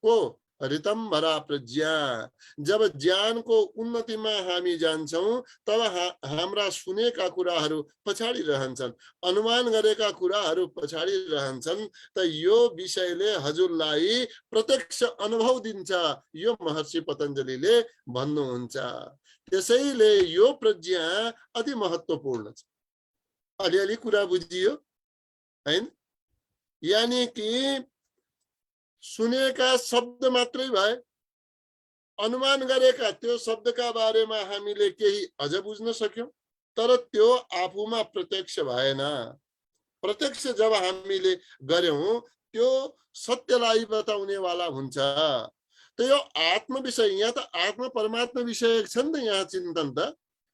को ऋतम्भरा प्रज्ञा। जब ज्ञानको उन्नतिमा हामी जान्छौं तब हाम्रा सुनेका कुराहरू पछाडि रहन्छन्, अनुमान गरेका कुराहरू पछाडि रहन्छन्। त यो विषयले हजुरलाई प्रत्यक्ष अनुभव दिन्छ, यो महर्षि पतञ्जलिले भन्नुहुन्छ। त्यसैले यो प्रज्ञा अति महत्त्वपूर्ण छ। अलिअलि कुरा बुझियो हैन? यानी कि सुनेका शब्द मात्रै भए, अनुमान गरेका त्यो शब्दका बारेमा हामीले केही अझ बुझ्न सक्यौं, तर त्यो आफूमा प्रत्यक्ष भएन। प्रत्यक्ष जब हामीले गर्यौं त्यो सत्यलाई बताउने वाला हुन्छ। त यो आत्म विषय, यहाँ त आत्मा परमात्मा विषय छ नि त। यहाँ चिन्तन त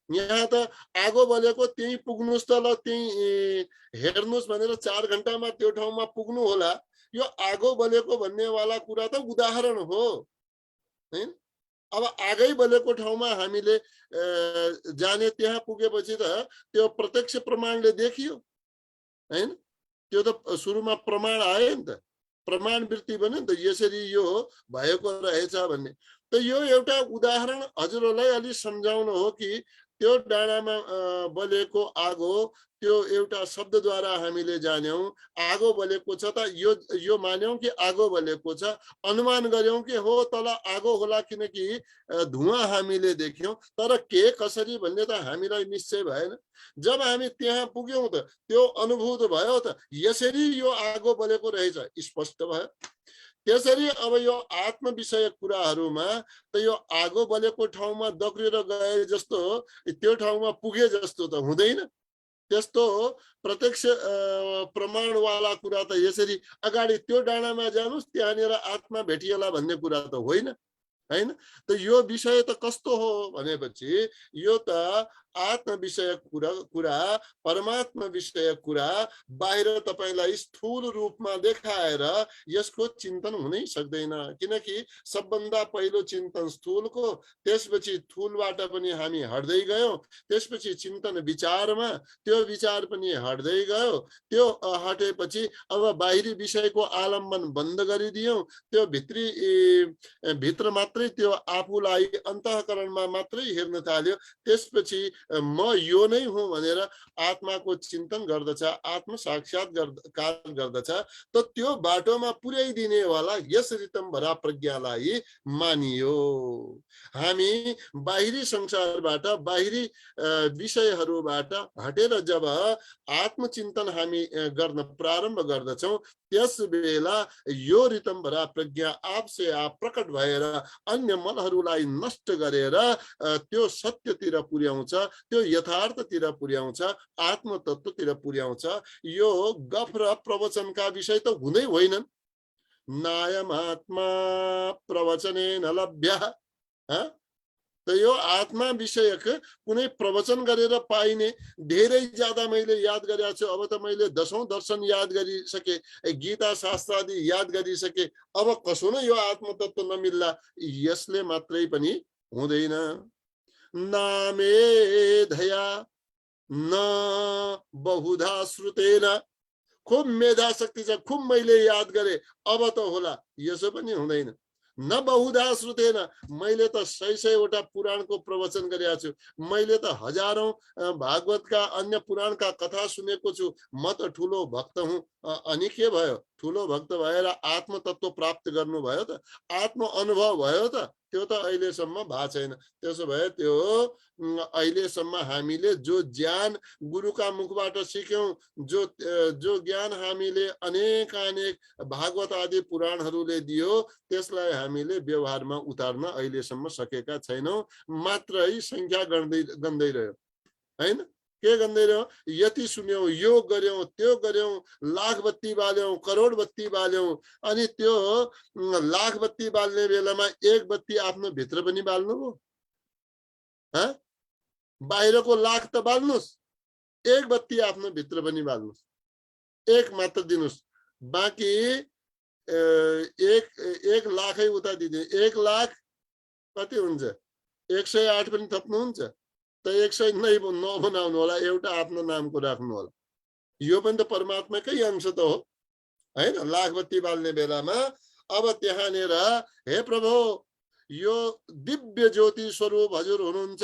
यहाँ त आगो बलेको त्यही पुग्नुस् त, ल त्यही हेर्नुस् भनेर 4 घण्टामा त्यो ठाउँमा पुग्नु होला। यो आगो बलेको भन्ने वाला कुरा त उदाहरण हो हैन। अब आगै बलेको ठाउँमा हामीले जाने, त्यहाँ पुगेपछि त त्यो प्रत्यक्ष प्रमाणले देखियो हैन। त्यो त सुरुमा प्रमाण आयो नि त, प्रमाण वृत्ति बन्यो नि त, यसरी यो भएको रहेछ भन्ने। त यो एउटा उदाहरण हजुरलाई अलि सम्झाउनु हो कि त्यो डाँडामा बलेको आगो त्यो एउटा शब्दद्वारा हामीले जान्यौं आगो बलेको छ। त यो मान्यौं कि आगो बलेको छ, अनुमान गर्यौं कि हो तल आगो होला किनकि धुवा हामीले देख्यौं, तर के कसरी भन्ने त हामीलाई निश्चय भएन। जब हामी त्यहाँ पुग्यौं त त्यो अनुभूत भयो, त यसरी यो आगो बलेको रहेछ स्पष्ट भयो। त्यसरी अब यो आत्म विषय कुराहरूमा त यो आगो बलेको ठाउँमा दक्रिएर गए जस्तो, त्यो ठाउँमा पुगे जस्तो त हुँदैन। त्यस्तो प्रत्यक्ष प्रमाणवाला कुरा त यसरी अगाडि त्यो डाँडामा जानुस् त्यहाँनिर आत्मा भेटिएला भन्ने कुरा त होइन हैन। त यो विषय त कस्तो हो भनेपछि यो त आत्म विषय कुरा परमात्मा विषय कुरा बाहिर तपाईलाई स्थूल रूपमा देखाएर यसको चिन्तन हुनै सक्दैन। किनकि सबभन्दा पहिलो चिन्तन स्थूलको, त्यसपछि स्थूलबाट पनि हामी हट्दै गयौं, त्यसपछि चिन्तन विचारमा, त्यो विचार पनि हट्दै गयो, त्यो हटेपछि अब बाहिरी विषयको आलम्बन बन्द गरिदियौं, त्यो भित्र मात्रै त्यो आफूलाई अन्तःकरणमा मात्रै हेर्न थाल्यो। त्यसपछि म यो नै हुँ भनेर आत्माको चिन्तन गर्दछ, आत्म साक्षात्कार गर्दछ। त त्यो बाटोमा पुर्याइदिने वाला यस ऋतम्भरा प्रज्ञालाई मानियो। हामी बाहिरी संसारबाट, बाहिरी विषयहरूबाट हटेर जब आत्मचिन्तन हामी गर्न प्रारम्भ गर्दछौं त्यस बेला यो ऋतम्भरा प्रज्ञा आपसे आप प्रकट भएर अन्य मनहरूलाई नष्ट गरेर त्यो सत्यतिर पुर्याउँछ, त्यो यथार्थतिर पुर्याउँछ, आत्म तत्वतिर पुर्याउँछ। यो गफ र प्रवचनका विषय त हुँदै होइनन्। नायम आत्मा प्रवचनेन लभ्यः त यो आत्मा विषयक कुनै प्रवचन गरेर पाइने धेरै ज्यादा मैले याद गरेको छु। अब त मैले 10औं दर्शन याद गरिसके, गीता शास्त्र आदि याद गरिसके। अब कसो न यो आत्मतत्व नमिल्ला, यसले मात्रै पनि हुँदैन। नामेधया न बहुधा श्रुतेन, खूब मेधा शक्ति छ, खूब मैले याद गरे अब त होला, यसो पनि हुँदैन। न बहुधा श्रुतेन, मैले त 100-100वटा पुराणको प्रवचन गरेको छु, मैले त हजारौं भागवतका अन्य पुराणका कथा सुनेको छु, म त ठुलो भक्त हुँ। अनि के भयो? ठुलो भक्त भएर आत्म तत्व प्राप्त गर्नु भयो त? आत्म अनुभव भयो त? त्यो त अहिलेसम्म भएको छैन। त्यसो भए त्यो अहिलेसम्म हामीले जो ज्ञान गुरुका मुखबाट सिक्यौं, जो ज्ञान हामीले अनेक भागवत आदि पुराणहरूले दियो, त्यसलाई हामीले व्यवहारमा उतार्न अहिलेसम्म सकेका छैनौं। मात्रै संख्या गन्दै रह्यो हैन। के गन्दै रह्यो? यति सुन्यौं, यो गर्यौं, त्यो गर्यौं, लाख बत्ती बाल्यौं, करोड बत्ती बाल्यौं, अनि त्यो लाख बत्ती बाल्ने बेलामा एक बत्ती आफ्नो भित्र पनि बाल्नु हो? बाहिरको लाख त बाल्नुस्, एक बत्ती आफ्नो भित्र पनि बाल्नुस्, एक मात्र दिनुस्। बाँकी एक लाखै उता दिदिए 1 लाख कति हुन्छ? 108 पनि थप्नुहुन्छ त 100 नबनाउनु होला, एउटा आफ्नो नामको राख्नु होला। यो पनि त परमात्माकै अंश त हो हैन। लाख बत्ती बाल्ने बेलामा अब त्यहाँनेर हे प्रभु, यो दिव्य ज्योति स्वरूप हजुर हुनुहुन्छ,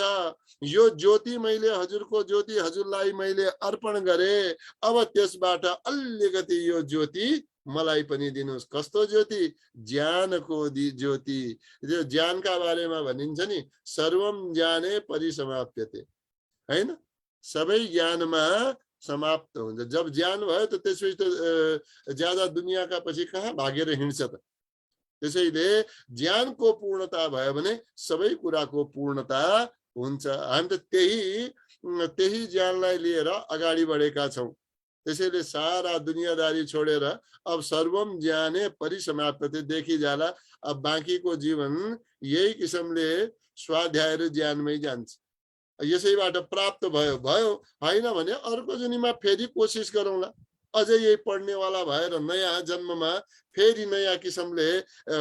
यो ज्योति मैले हजुरको ज्योति हजुरलाई मैले अर्पण गरे, अब त्यसबाट अलिकति यो ज्योति मलाई पनि दिनुस्। कस्तो ज्योति? ज्ञानको ज्योति। यो ज्ञानका बारेमा भनिन्छ नि, सर्वम ज्ञाने परिसमाप्यते हैन। सबै ज्ञानमा समाप्त हुन्छ। जब ज्ञान भयो त त्यसपछि त ज्यादा दुनियाँका पछि कहाँ भागेर हिँड्छ त? त्यसैले ज्ञानको पूर्णता भयो भने सबै कुराको पूर्णता हुन्छ। हामी त त्यही ज्ञानलाई लिएर अगाडि बढेका छौं। त्यसैले सारा दुनियादारी छोडेर अब सर्वम ज्ञाने परिसमाप्यते देखि जाला। अब बाँकीको जीवन यही किसिमले स्वाध्याय र ज्ञानमै जान्छ। यसैबाट प्राप्त भयो हैन भने अर्को जन्ममा फेरि कोसिस गरौँला, अझै यही पढ्नेवाला भएर नयाँ जन्ममा फेरि नयाँ किसिमले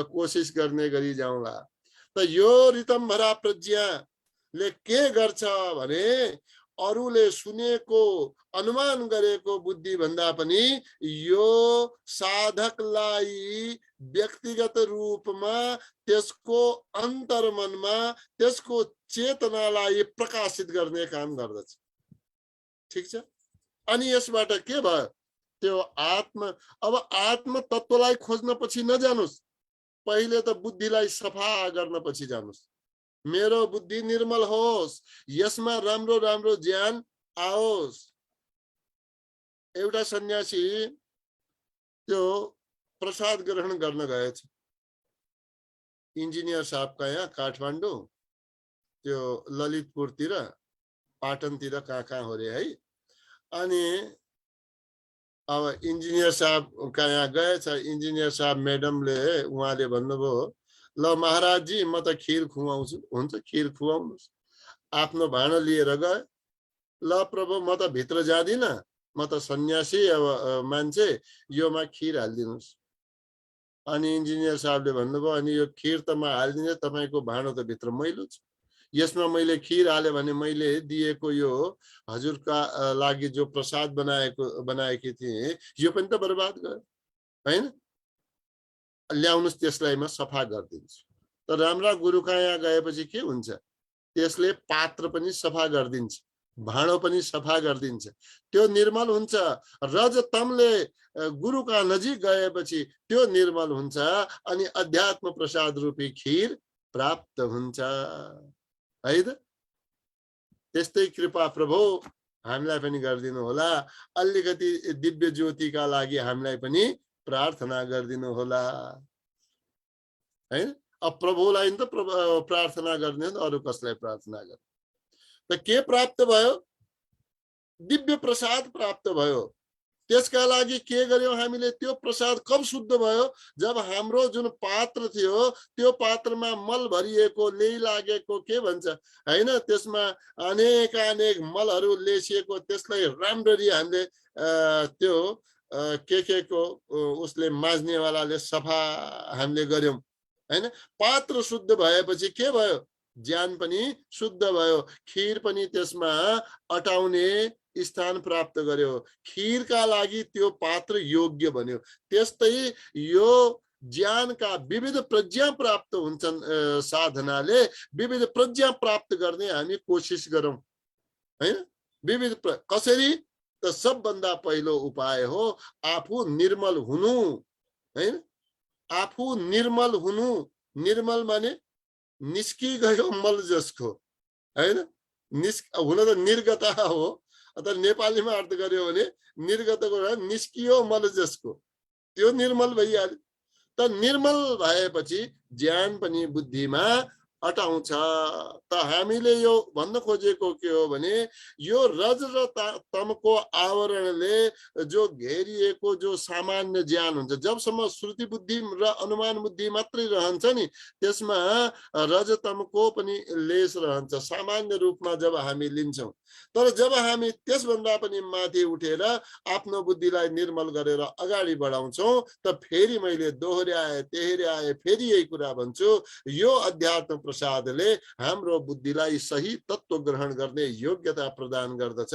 कोसिस गर्ने गरी जाउँला। त यो ऋतम्भरा प्रज्ञाले के गर्छ भने अरूले सुनेको अनुमान गरेको बुद्धि भन्दा पनि यो साधकलाई व्यक्तिगत रूपमा त्यसको अन्तर्मनमा त्यसको चेतनालाई प्रकाशित गर्ने काम गर्दछ। ठीक छ? अनि यसबाट के भयो? त्यो अब आत्म तत्वलाई खोज्न पछि नजानुस्, पहिले त बुद्धिलाई सफा गर्न पछि जानुस्। मेरो बुद्धि निर्मल होस्, यसमा राम्रो राम्रो ज्ञान आओस्। एउटा सन्यासी त्यो प्रसाद ग्रहण गर्न गएछ इन्जिनियर साहबका यहाँ काठमाडौँ, त्यो ललितपुरतिर, पाटनतिर कहाँ हो रे है। अनि अब इन्जिनियर साहबका यहाँ गएछ। इन्जिनियर साहब म्याडमले उहाँले भन्नुभयो, ल महाराज जी म त खीर खुवाउँछु। हुन्छ, खीर खुवाउनुहोस्। आफ्नो भाँडो लिएर गए। ल प्रभु म त भित्र जादिन, म त सन्यासी अब मान्छे, योमा खीर हालिदिनुहोस्। अनि इन्जिनियर साहबले भन्नुभयो, अनि यो खीर त म हालिदिने, तपाईको भाँडो त भित्र मैलो छ, यसमा मैले खीर हाले भने मैले दिएको यो हजुरका लागि जो प्रसाद बनाएकी थिए यो पनि त बर्बाद गयो हैन। ल्याउनुस्, त्यसलाई म सफा गरिदिन्छु। तर राम्रा गुरुका यहाँ गएपछि के हुन्छ? त्यसले पात्र पनि सफा गरिदिन्छ, भाँडो पनि सफा गरिदिन्छ, त्यो निर्मल हुन्छ। रजतमले गुरुका नजिक गएपछि त्यो निर्मल हुन्छ अनि अध्यात्म प्रसाद रूपी खीर प्राप्त हुन्छ है त। त्यस्तै कृपा प्रभु हामीलाई पनि गरिदिनु होला। अलिकति दिव्य ज्योतिका लागि हामीलाई पनि प्रार्थना गरिदिनु होला हैन। अब प्रभुलाई त प्रार्थना गर्ने, अरू कसलाई प्रार्थना गर्ने? त के प्राप्त भयो? दिव्य प्रसाद प्राप्त भयो। त्यसका लागि के गर्यौं हामीले? त्यो प्रसाद कब शुद्ध भयो? जब हाम्रो जुन पात्र थियो त्यो पात्रमा मल भरिएको, लेइ लागेको के भन्छ हैन, त्यसमा अनेक मलहरू लेसिएको, त्यसलाई राम्ररी हामीले त्यो के को उसले माझ्नेवालाले सफा हामीले गर्यौं हैन। पात्र शुद्ध भएपछि के भयो? ज्ञान पनि शुद्ध भयो, खीर पनि त्यसमा अटाउने स्थान प्राप्त गर्यो, खीरका लागि त्यो पात्र योग्य बन्यो। त्यस्तै यो ज्ञानका विविध प्रज्ञा प्राप्त हुन्छन् साधनाले, विविध प्रज्ञा प्राप्त गर्ने हामी कोसिस गरौं हैन। विविध कसरी? त सबभन्दा पहिलो उपाय हो आफू निर्मल हुनु हैन। आफू निर्मल हुनु, निर्मल माने निस्कि गयो मल जसको हैन। हुन त निर्गता हो, अथवा नेपालीमा अर्थ गर्यो भने निर्गतको निस्कियो मल जसको, त्यो निर्मल भइहाल्यो। त निर्मल भएपछि ज्ञान पनि बुद्धिमा अटाउँछ। त हामीले यो भन्न खोजेको के हो भने यो रज र तमको आवरणले जो घेरिएको जो सामान्य ज्ञान हुन्छ, जबसम्म श्रुति बुद्धि र अनुमान बुद्धि मात्रै रहन्छ नि, त्यसमा रज तमको पनि लेस रहन्छ सामान्य रूपमा जब हामी लिन्छौं। तर जब हामी त्यसभन्दा पनि माथि उठेर आफ्नो बुद्धिलाई निर्मल गरेर अगाडि बढाउँछौं, त फेरि मैले दोहोर्याए फेरि यही कुरा भन्छु, यो अध्यात्म प्रसादले हाम्रो बुद्धिलाई सही तत्व ग्रहण गर्ने योग्यता प्रदान गर्दछ।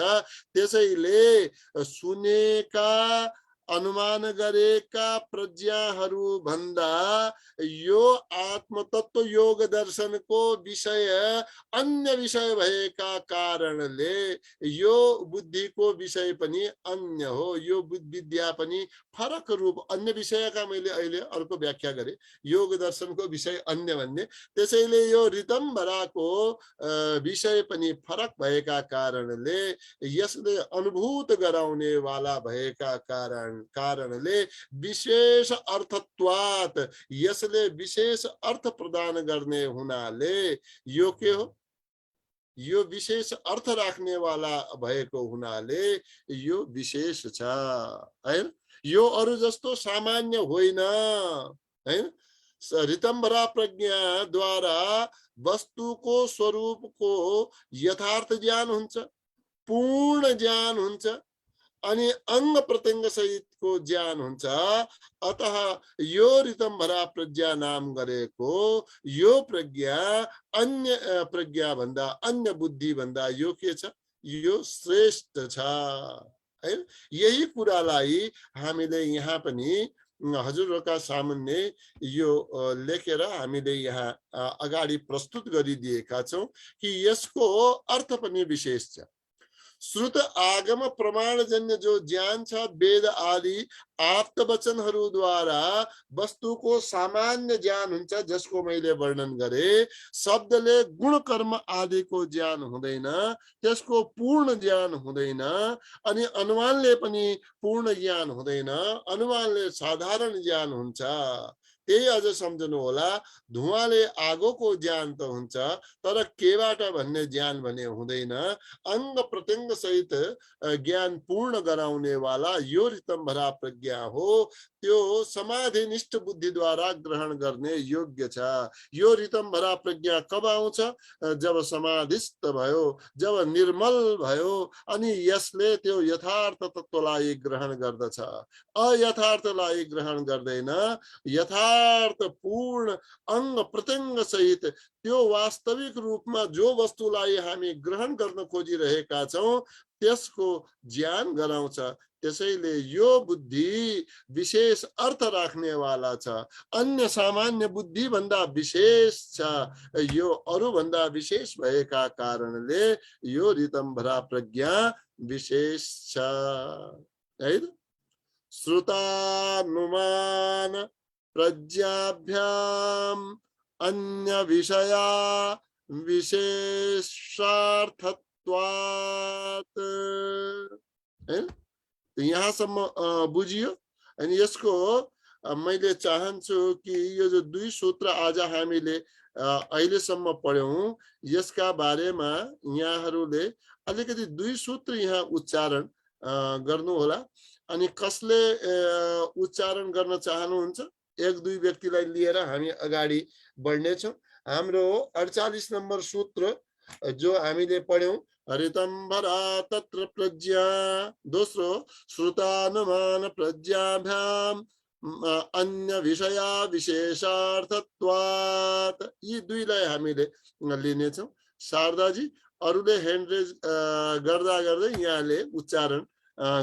त्यसैले सुनेका अनुमान गरेका प्रज्ञाहरू भन्दा यो आत्मतत्व योग दर्शनको विषय अन्य विषय भएका कारणले यो बुद्धिको विषय पनि अन्य हो। यो विद्या पनि फरक रूप अन्य विषयका मैले अहिले अर्को व्याख्या गरे, योग दर्शनको विषय अन्य भन्ने। त्यसैले यो ऋतम्भराको विषय पनि फरक भएका कारणले, यसले अनुभूत गराउने वाला भएका कारणले विशेष अर्थत्वात्, यसले विशेष अर्थ प्रदान गर्ने हुनाले यो के हो? यो विशेष अर्थ राख्ने वाला भएको हुनाले यो विशेष छ हैन। यो अरु जस्तो सामान्य होइन हैन। ऋतम्भरा प्रज्ञा द्वारा वस्तुको स्वरूपको यथार्थ ज्ञान हुन्छ, पूर्ण ज्ञान हुन्छ अनि अंग प्रत्यंग सहितको ज्ञान हुन्छ। अतः यो ऋतम्भरा प्रज्ञा नाम गरेको यो प्रज्ञा अन्य प्रज्ञा भन्दा, अन्य बुद्धि भन्दा यो के छ? यो श्रेष्ठ छ हैन। यही कुरालाई हामीले यहाँ पनि हजुरहरुका सामुन्ने यो लेखेर हामीले यहाँ अगाडि प्रस्तुत गरिदिएका छौं कि यसको अर्थ पनि विशेष छ। श्रुत आगम प्रमाणजन्य जो ज्ञान छ, वेद आदि आप्त वचनहरूद्वारा वस्तुको सामान्य ज्ञान हुन्छ, जसको मैले वर्णन गरे। शब्दले गुण कर्म आदिको ज्ञान हुँदैन, त्यसको पूर्ण ज्ञान हुँदैन। अनि अनुमानले पनि पूर्ण ज्ञान हुँदैन, अनुमानले साधारण ज्ञान हुन्छ। त्यही अझ सम्झनु होला, धुवाले आगोको ज्ञान त हुन्छ, तर केबाट भन्ने ज्ञान भने हुँदैन। अंग प्रत्यंग सहित ज्ञान पूर्ण गराउने वाला यो ऋतम्भरा प्रज्ञा हो। त्यो समाधिनिष्ठ बुद्धि द्वारा ग्रहण गर्ने योग्य छ। यो ऋतम्भरा प्रज्ञा कब आउँछ? जब समाधिस्थ भयो, जब निर्मल भयो, अनि यसले त्यो यथार्थ तत्वलाई ग्रहण गर्दछ, अयथार्थलाई ग्रहण गर्दैन। यथार्थ पूर्ण अंग प्रत्यंग सहित त्यो वास्तविक रूपमा जो वस्तुलाई हामी ग्रहण गर्न खोजिरहेका छौं, त्यसको ज्ञान गराउँछ। त्यसैले यो बुद्धि विशेष अर्थ राख्ने वाला छ, अन्य सामान्य बुद्धि भन्दा विशेष छ। यो अरु भन्दा विशेष भएका कारणले यो ऋतम्भरा प्रज्ञा विशेष छ है। श्रुतानुमान प्रज्ञाभ्याम अन्य विषया विशेषार्थत्वात् है। तो यहाँसम्म बुझियो। अनि यसको मैले चाहन्छु कि यो जो दुई सूत्र आज हामीले अहिलेसम्म पढ्यौं, यसका बारेमा यहाँहरूले अलिकति दुई सूत्र यहाँ उच्चारण गर्नु होला। अनि कसले उच्चारण गर्न चाहनुहुन्छ? एक दुई व्यक्तिलाई लिएर हामी अगाडि बढ्नेछौँ। हाम्रो 48 नम्बर सूत्र जो हामीले पढ्यौं, ऋतम्भरा तत्र प्रज्ञा, दोस्रो श्रुतानुमान प्रज्ञाभ्याम अन्य विषया विशेषार्थत्वात्, यी दुईलाई हामीले लिनेछौँ। शारदाजी, अरूले ह्यान्ड रेज गर्दा गर्दै यहाँले उच्चारण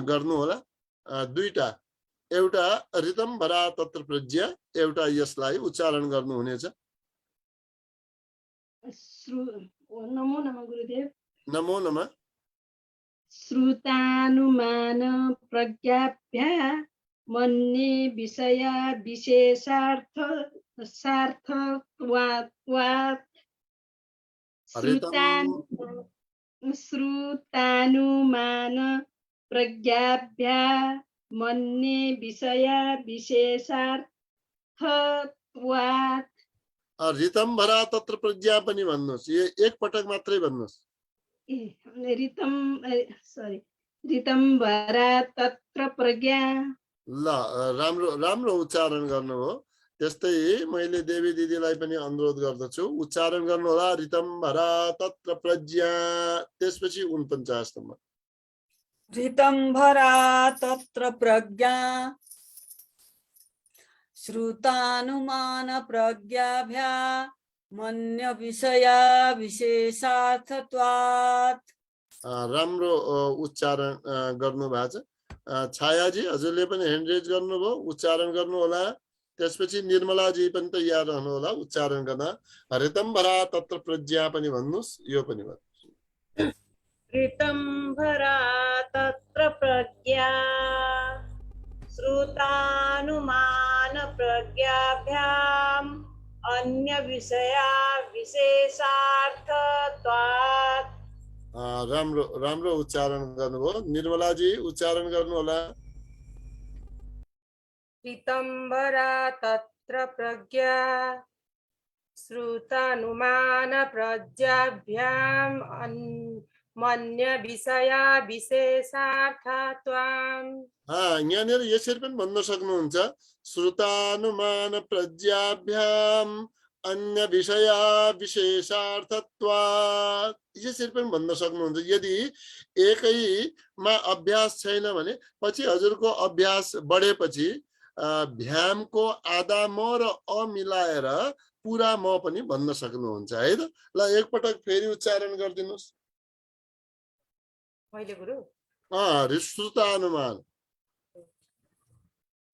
गर्नु होला। दुईटा, एउटा ऋतम्भरा तत्र प्रज्ञा, एउटा यसलाई उच्चारण गर्नुहुनेछ। नमो नमः गुरुदेव। नमो नमः। श्रुतानुमान प्रज्ञाभ्या मन्ये विषया विशेषार्थ सार्थत्वात् श्रुतानुमान प्रज्ञाभ्या मन्ये विषया विशेषार्थत्वात्। ऋतम्भरा तत्र प्रज्ञा पनि भन्नुहोस्, यो एक पटक मात्रै भन्नुहोस्। ऋतम्भरा तत्र प्रज्ञा। ल, राम्रो राम्रो उच्चारण गर्नुभयो। त्यस्तै मैले देवी दिदीलाई पनि अनुरोध गर्दछु, उच्चारण गर्नु होला ऋतम्भरा तत्र प्रज्ञा, त्यसपछि 49 नम्बर। ऋतम्भरा तत्र प्रज्ञा श्रुतानुमान प्रज्ञाभ्या मन्य विषया विशेषार्थत्वात्। राम्रो उच्चारण गर्नु भएको छ। छायाजी, हजुरले पनि ह्यान्ड रेज गर्नुभयो, उच्चारण गर्नु होला। त्यसपछि निर्मलाजी पनि तयार रहनु होला उच्चारण गर्न। ऋतम्भरा तत्र प्रज्ञा पनि भन्नुहोस्, यो पनि भन्नुहोस्। ऋतम्भरा तत्र प्रज्ञा श्रुतानुमान प्रज्ञाभ्याम अन्य विषया विशेषार्थत्वात्। राम्रो राम्रो उच्चारण गर्नुभयो। निर्मलाजी, उच्चारण गर्नु होला। ऋतम्भरा तत्र प्रज्ञा श्रुतानुमान प्रज्ञाभ्याम मन्य विषया विशेषार्थत्वात्। यहाँनिर यसरी पनि भन्न सक्नुहुन्छ, श्रुतानुमान प्रज्ञाभ्याम अन्य विषया विशेषार्थत्वात्, यसरी पनि भन्न सक्नुहुन्छ। यदि एकैमा अभ्यास छैन भने पछि हजुरको अभ्यास बढेपछि भ्यामको आधा म र अ मिलाएर पुरा म पनि भन्न सक्नुहुन्छ है त। ल, एकपटक फेरि उच्चारण गरिदिनुहोस्। मैले गुरु श्रुतानुमान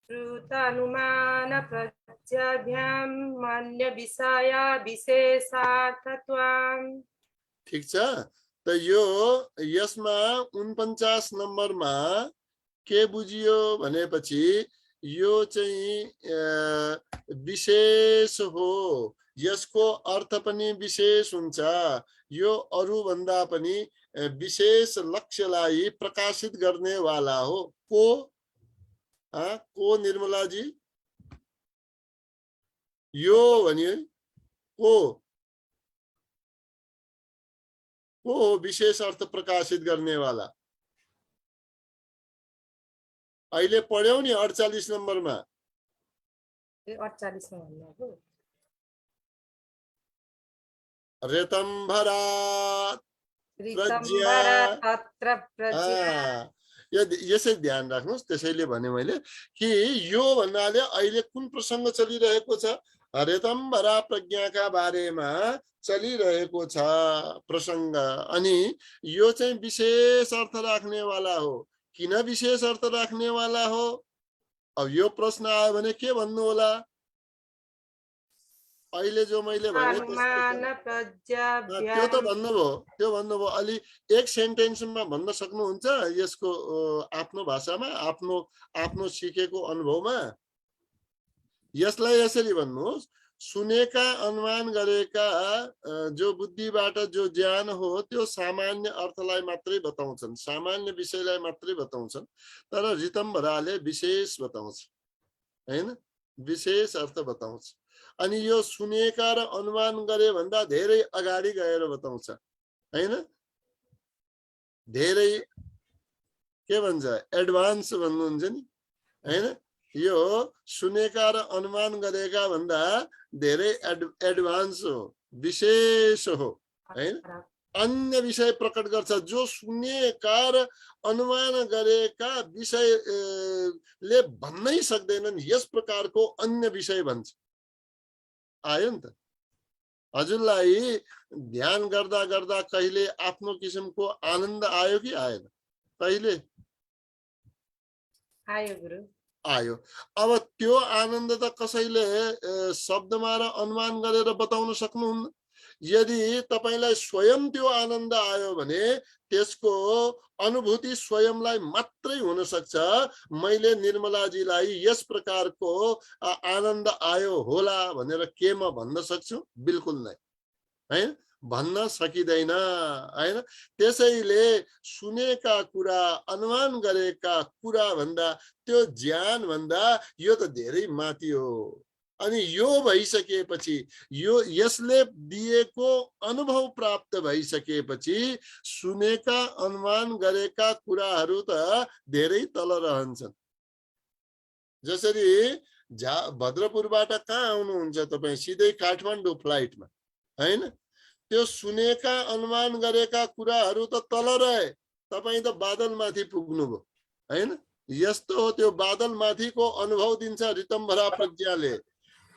श्रुतानुमान प्रज्ञाभ्याम मन्य विषया विशेषार्थत्वात्। ठिक छ। त यो यसमा 49 नम्बरमा के बुझियो भनेपछि यो चाहिँ विशेष हो, यसको अर्थ पनि विशेष हुन्छ। यो अरु भन्दा पनि विशेष लक्ष्यलाई प्रकाशित गर्ने वाला हो। को निर्मलाजी? यो भनियो को विशेष अर्थ प्रकाशित गर्ने वाला? अहिले पढ्यौ नि 48 नम्बरमा। 48 मा भन्नु। ऋतम्भरा तत्र प्रज्ञा। यसै ध्यान राख्नुहोस्। त्यसैले भने मैले कि यो भन्नाले अहिले कुन प्रसङ्ग चलिरहेको छ? ऋतम्भरा प्रज्ञाका बारेमा चलिरहेको छ प्रसङ्ग। अनि यो चाहिँ विशेष अर्थ राख्ने वाला हो। किन विशेष अर्थ राख्ने वाला हो? अब यो प्रश्न आयो भने के भन्नु होला? अहिले जो मैले भने त्यो त भन्नुभयो। अलि एक सेन्टेन्समा भन्न सक्नुहुन्छ यसको आफ्नो भाषामा, आफ्नो सिकेको अनुभवमा? यसलाई यसरी भन्नुहोस्, सुनेका अनुमान गरेका जो बुद्धिबाट जो ज्ञान हो त्यो सामान्य अर्थलाई मात्रै बताउँछन्, सामान्य विषयलाई मात्रै बताउँछन्। तर ऋतम्भराले विशेष बताउँछ हैन, विशेष अर्थ बताउँछ। अनि यो सुनेका र अनुमान गरे भन्दा धेरै अगाडि गएर बताउँछ हैन। धेरै के भन्छ एडभान्स भन्नुहुन्छ नि हैन यो सुनेका र अनुमान गरेका भन्दा धेरै एडभान्स हो विशेष हो हैन अन्य विषय प्रकट गर्छ जो सुनेका र अनुमान गरेका विषय ले भन्नै सक्दैनन् यस प्रकारको अन्य विषय भन्छ आयो नि त हजुरलाई ध्यान गर्दा गर्दा कहिले आफ्नो किसिमको आनन्द आयो कि आएन कहिले आयो गुरु आयो अब त्यो आनन्द त कसैले शब्दमा र अनुमान गरेर बताउन सक्नुहुन्न यदि तपाईलाई स्वयं त्यो आनन्द आयो भने त्यसको अनुभूति स्वयंलाई मात्रै हुन सक्छ मैले निर्मलाजीलाई यस प्रकारको आनन्द आयो होला भनेर के म भन्न सक्छु बिल्कुल नै हैन भन्न सकिदैन हैन त्यसैले सुनेका कुरा अनुमान गरेका कुरा भन्दा त्यो ज्ञान भन्दा यो त धेरै माथि हो अनि यो भइसकेपछि यो यसले दिएको अनुभव प्राप्त भइसकेपछि सुनेका अनुमान गरेका कुराहरू त धेरै तल रहन्छन् जसरी भद्रपुरबाट कहाँ आउनुहुन्छ तपाईं सिधै काठमाडौँ फ्लाइटमा हैन त्यो सुनेका अनुमान गरेका कुराहरू त तल रहे तपाईं त बादलमाथि पुग्नुभयो हैन यस्तो हो त्यो बादलमाथिको अनुभव दिन्छ रितम्भरा प्रज्ञाले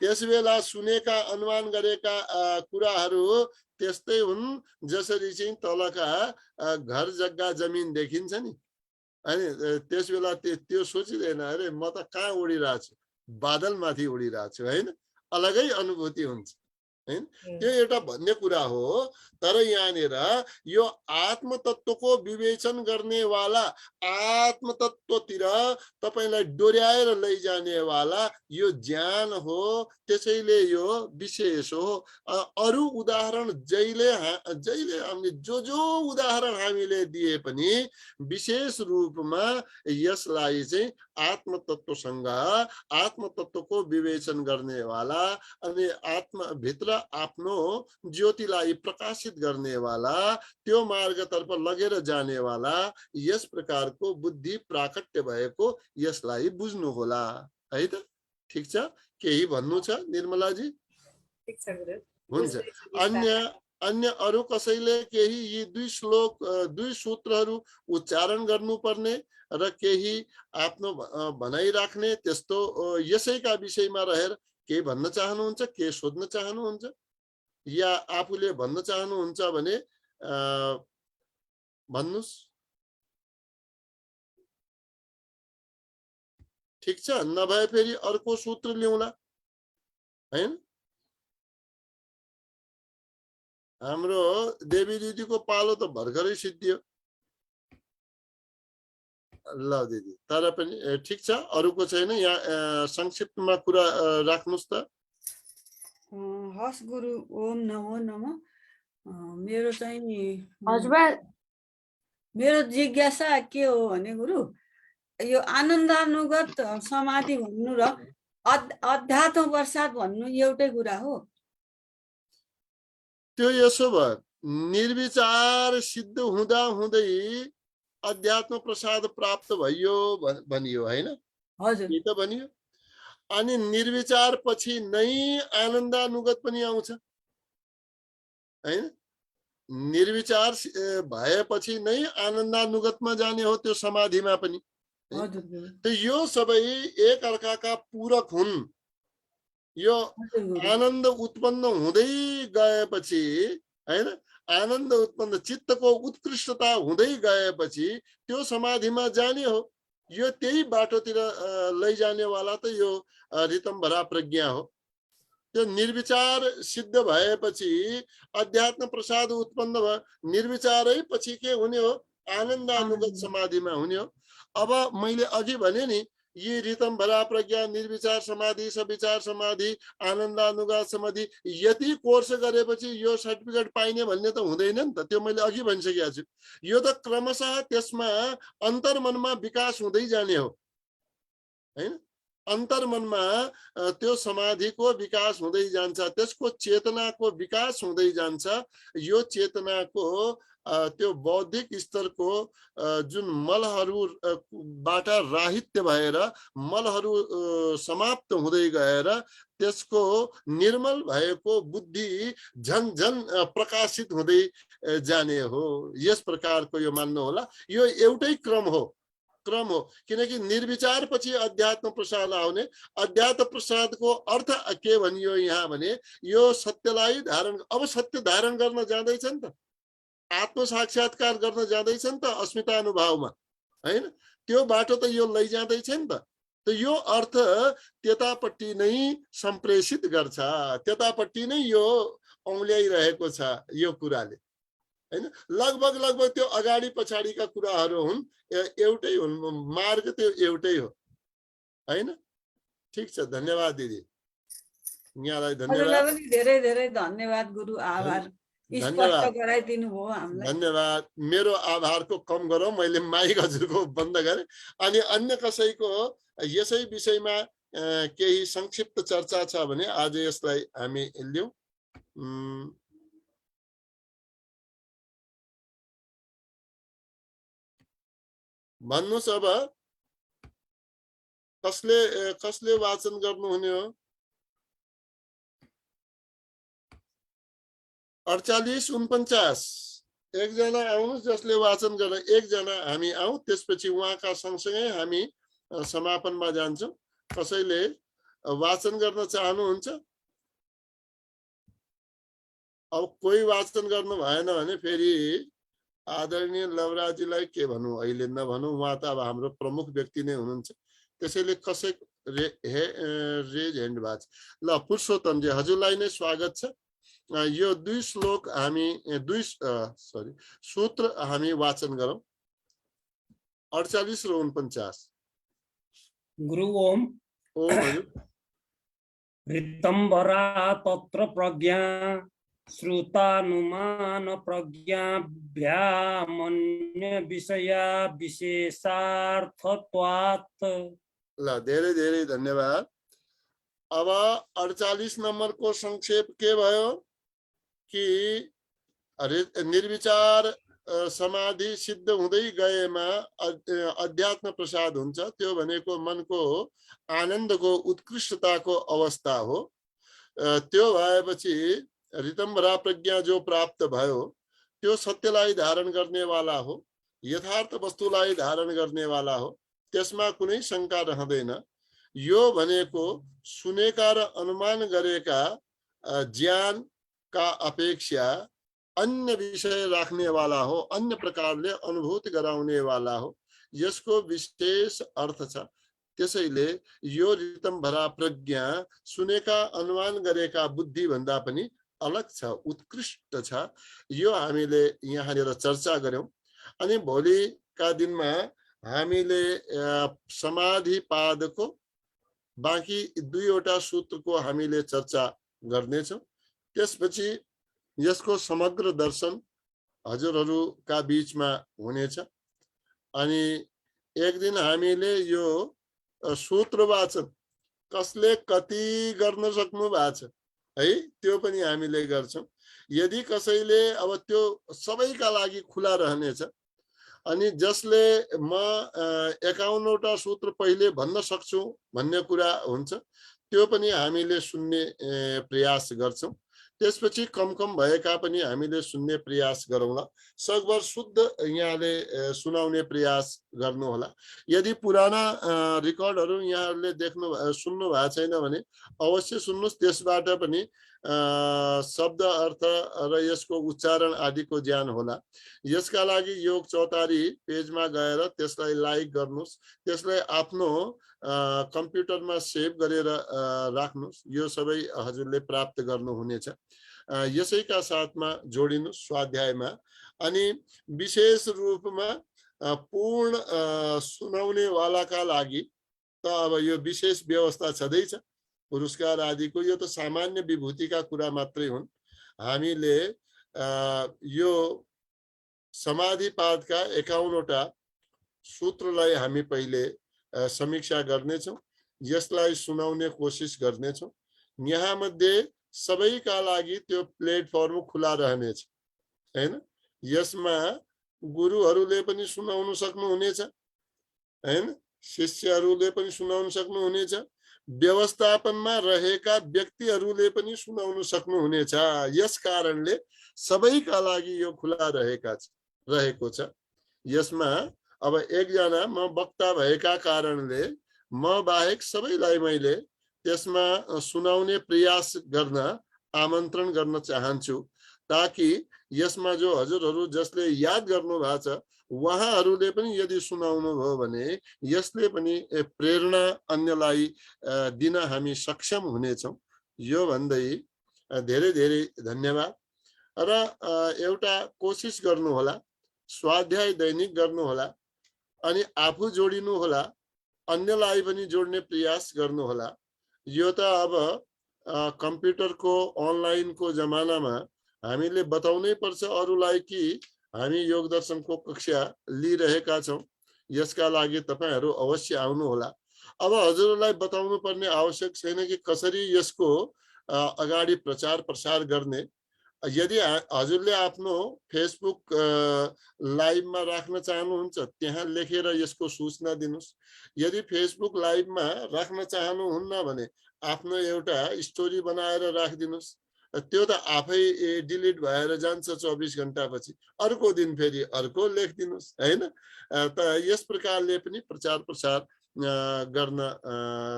त्यसबेला सुनेका अनुमान गरेका कुराहरू त्यस्तै हुन् जसरी चाहिँ तलका घर जग्गा जमिन देखिन्छ नि अनि त्यसबेला त्यो सोचिदैन अरे म त कहाँ उडिरहेको छु बादलमाथि उडिरहेको छु हैन अलगै अनुभूति हुन्छ हैन त्यो एउटा भन्ने कुरा हो तर यहाँनिर यो आत्म तत्वको विवेचन गर्नेवाला आत्म तत्वतिर तपाईलाई डोर्याएर लैजाने वाला यो ज्ञान हो त्यसैले यो विशेष हो अरु उदाहरण जहिले हामीले जो उदाहरण हामीले दिए पनि विशेष रूपमा यसलाई चाहिँ आत्म तत्वसँग आत्म तत्वको विवेचन गर्नेवाला अनि आत्म भित्र आफ्नो ज्योतिलाई प्रकाशित गर्नेवाला त्यो मार्गतर्फ लगेर जानेवाला यस प्रकारको बुद्धि प्राकट्य भएको यसलाई बुझ्नु होला है त ठीक छ केही भन्नु छ निर्मलाजी ठीक छ गुरु हुन्छ अन्य अरु कसैले केही यी दुई सूत्रहरू उच्चारण गर्नुपर्ने र केही आफ्नो भनाइ राख्ने त्यस्तो यसैका विषयमा रहेर के भन्न चाहनुहुन्छ के सोध्न चाहनुहुन्छ या आफूले भन्न चाहनुहुन्छ भने भन्नुस् ठीक छ नभए फेरि अर्को सूत्र ल्याउला हैन हाम्रो देवी दिदीको पालो त भर्खरै सिद्धियो ल दिदी तर पनि ठीक छ अरूको छैन यहाँ संक्षिप्तमा कुरा राख्नुस् त हस् गुरु ओम नमो नमः मेरो चाहिँ नि हजुर मेरो जिज्ञासा के हो भने गुरु यो आनन्दानुगत समाधि भन्नु र अध्यात्म प्रसाद भन्नु एउटै कुरा हो त्यो यसो भयो निर्विचार सिद्ध हुँदा हुँदै अध्यात्म प्रसाद प्राप्त भयो भनियो हैन हजुर के त भनियो अनि निर्विचार पछि नै आनन्दानुगत पनि आउँछ हैन निर्विचार भएपछि नै आनन्दानुगतमा जाने हो त्यो समाधिमा पनि त यो सबै एक अर्काका पूरक हुन् यो आनन्द उत्पन्न हुँदै गएपछि हैन आनन्द उत्पन्न चित्तको उत्कृष्टता हुँदै गएपछि त्यो समाधिमा जाने हो यो त्यही बाटोतिर लैजाने वाला त यो रितम्भरा प्रज्ञा हो त्यो निर्विचार सिद्ध भएपछि अध्यात्म प्रसाद उत्पन्न भयो निर्विचारै पछि के हुने हो आनन्दानुगत समाधिमा हुने हो अब मैले अघि भने नि यी रितम्भरा प्रज्ञा निर्विचार समाधि सविचार समाधि आनन्दानुगत समाधि यति कोर्स गरेपछि यो सर्टिफिकेट पाइने भन्ने त हुँदैन नि त त्यो मैले अघि भनिसकेको छु यो त क्रमशः त्यसमा अन्तर्मनमा विकास हुँदै जाने हो हैन अन्तर्मनमा त्यो समाधिको विकास हुँदै जान्छ त्यसको चेतनाको विकास हुँदै जान्छ यो चेतनाको त्यो बौद्धिक स्तरको जुन मलहरूबाट राहित्य भएर मलहरू समाप्त हुँदै गएर त्यसको निर्मल भएको बुद्धि झन झन प्रकाशित हुँदै जाने हो। यस प्रकारको यो मान्नु होला। यो एउटै क्रम हो किनकि निर्विचार पछि अध्यात्म प्रसाद आउने। अध्यात्म प्रसादको अर्थ के भनियो यहाँ भने यो सत्यलाई धारण, अब सत्य धारण गर्न जाँदैछ नि त, आत्म साक्षात्कार गर्न जाँदैछ नि त अस्मिता अनुभवमा, हैन? त्यो बाटो त यो लैजाँदैछ नि त। त यो अर्थ त्यतापट्टि नै सम्प्रेषित गर्छ, त्यतापट्टि नै यो औल्याइरहेको छ यो कुराले, हैन? लगभग त्यो अगाडि पछाडिका कुराहरू हुन्, एउटै हुन्, मार्ग त्यो एउटै हो, हैन? ठीक छ, धन्यवाद दिदी, यहाँलाई धन्यवाद। धेरै धेरै धन्यवाद गुरु, आभार स्पष्ट गराइदिनु भयो हामीलाई। धन्यवाद। मेरो आभारको कम गरौँ, मैले माइक हजुरको बन्द गरेँ। अनि अन्य कसैको यसै विषयमा केही संक्षिप्त चर्चा छ भने आज यसलाई हामी लियौँ। भन्नुहोस् अब कसले वाचन गर्नुहुने हो? 48-49 एकजना आउनुहोस् जसले वाचन गर्न। एकजना हामी आउँ, त्यसपछि उहाँका सँगसँगै हामी समापनमा जान्छौँ। कसैले वाचन गर्न चाहनुहुन्छ? अब कोही वाचन गर्नु भएन भने फेरि आदरणीय लवराजीलाई के भनौँ, अहिले नभनौँ, उहाँ त अब हाम्रो प्रमुख व्यक्ति नै हुनुहुन्छ। त्यसैले कसै रेज ह्यान्ड भएको छ। ल पुरुषोत्तमजी, हजुरलाई नै स्वागत छ। यो दुई श्लोक हामी सूत्र हामी वाचन गरौँ, 48 र 49। गुरु ओम। ओम हजुर। ऋतंबरा तत्र प्रज्ञा श्रुतानुमान प्रज्ञाभ्यामन्य विषया विशेषार्थत्वात्। ल धेरै धेरै धन्यवाद। अब 48 नम्बरको संक्षेप के भयो कि निर्विचार समाधि सिद्ध हुँदै गएमा अध्यात्म प्रसाद हुन्छ। त्यो भनेको मनको आनन्दको उत्कृष्टताको अवस्था हो। त्यो भएपछि ऋतंबरा प्रज्ञा जो प्राप्त भयो त्यो सत्यलाई धारण गर्नेवाला हो, यथार्थ वस्तुलाई धारण गर्नेवाला हो, त्यसमा कुनै शंका रहँदैन। यो भनेको सुनेका र अनुमान गरेका ज्ञान का अपेक्षा अन्य विषय राख्ने वाला हो, अन्य प्रकारले अनुभूति गराउने वाला हो। यसको विशेष अर्थ छ। त्यसैले यो ऋतंबरा प्रज्ञा सुनेका अनुमान गरेका बुद्धि भन्दा पनि अलग छ, उत्कृष्ट छ। यो हामीले यहाँनिर चर्चा गर्यौं। अनि भोलिका दिनमा हामीले समाधि पादको बाँकी दुईवटा सूत्रको हामीले चर्चा गर्नेछौँ। त्यसपछि यसको समग्र दर्शन हजुरहरूका बीचमा हुनेछ। अनि एक दिन हामीले यो सूत्र वाचन कसले कति गर्न सक्नु भएको छ है, त्यो पनि हामीले गर्छौँ। यदि कसैले अब त्यो सबैका लागि खुला रहनेछ, अनि जसले म 51वटा सूत्र पहिले भन्न सक्छु भन्ने कुरा हुन्छ, त्यो पनि हामीले सुन्ने प्रयास गर्छौँ। त्यसपछि कम भएका पनि हामीले सुन्ने प्रयास गरौँला। सकभर शुद्ध यहाँले सुनाउने प्रयास गर्नु होला। यदि पुराना रेकर्डहरू यहाँहरूले सुन्नु भएको छैन भने अवश्य सुन्नुहोस्। त्यसबाट पनि शब्द अर्थ र यसको उच्चारण आदिको ज्ञान होला। यसका लागि योग चौतारी पेजमा गएर त्यसलाई लाइक गर्नुहोस्, त्यसलाई आफ्नो कम्प्युटरमा सेभ गरेर राख्नुहोस्। यो सबै हजुरले प्राप्त गर्नुहुनेछ। यसैका साथमा जोडिनुहोस् स्वाध्यायमा। अनि विशेष रूपमा पूर्ण सुनाउने वालाका लागि त अब यो विशेष व्यवस्था छँदैछ, पुरस्कार आदिको। यो त सामान्य विभूतिका कुरा मात्रै हुन्। हामीले यो समाधिपादका 51वटा सूत्रलाई हामी पहिले समीक्षा गर्नेछौँ, यसलाई सुनाउने कोसिस गर्नेछौँ। यहाँ मध्ये सबैका लागि त्यो प्लेटफर्म खुला रहनेछ, हैन? यसमा गुरुहरूले पनि सुनाउन सक्नुहुनेछ हैन, शिष्यहरूले पनि सुनाउन सक्नुहुनेछ, व्यवस्थापनमा रहेका व्यक्तिहरूले पनि सुनाउन सक्नुहुनेछ। यस कारणले सबैका लागि यो खुला रहेको छ। यसमा अब एकजना म वक्ता भएका कारणले म बाहेक सबैलाई मैले त्यसमा सुनाउने प्रयास गर्न आमन्त्रण गर्न चाहन्छु, ताकि यसमा जो हजुरहरू जसले याद गर्नु भएको छ उहाँहरूले पनि यदि सुनाउनु भयो भने यसले पनि प्रेरणा अन्यलाई दिन हामी सक्षम हुनेछौँ। यो भन्दै धेरै धेरै धन्यवाद। र एउटा कोसिस गर्नुहोला, स्वाध्याय दैनिक गर्नुहोला, अनि आफू जोडिनु होला, अन्यलाई पनि जोड्ने प्रयास गर्नुहोला। यो त अब कम्प्युटरको अनलाइनको जमानामा हामीले बताउनै पर्छ अरूलाई कि हामी योग दर्शनको कक्षा लिइरहेका छौँ। यसका लागि तपाईहरू अवश्य आउनु होला। अब हजुरहरूलाई बताउनु पर्ने आवश्यक छैन कि कसरी यसको अगाडि प्रचार प्रसार गर्ने। यदि हजुरले आफ्नो फेसबुक लाइभमा राख्न चाहनुहुन्छ त्यहाँ लेखेर यसको सूचना दिनुस्। यदि फेसबुक लाइभमा राख्न चाहनुहुन्न भने आफ्नो एउटा स्टोरी बनाएर राखिदिनुस्। त्यो त आफै डिलिट भएर जान्छ 24 घण्टापछि, अर्को दिन फेरि अर्को लेखिदिनुस् हैन। त यस प्रकारले पनि प्रचार प्रसार गर्न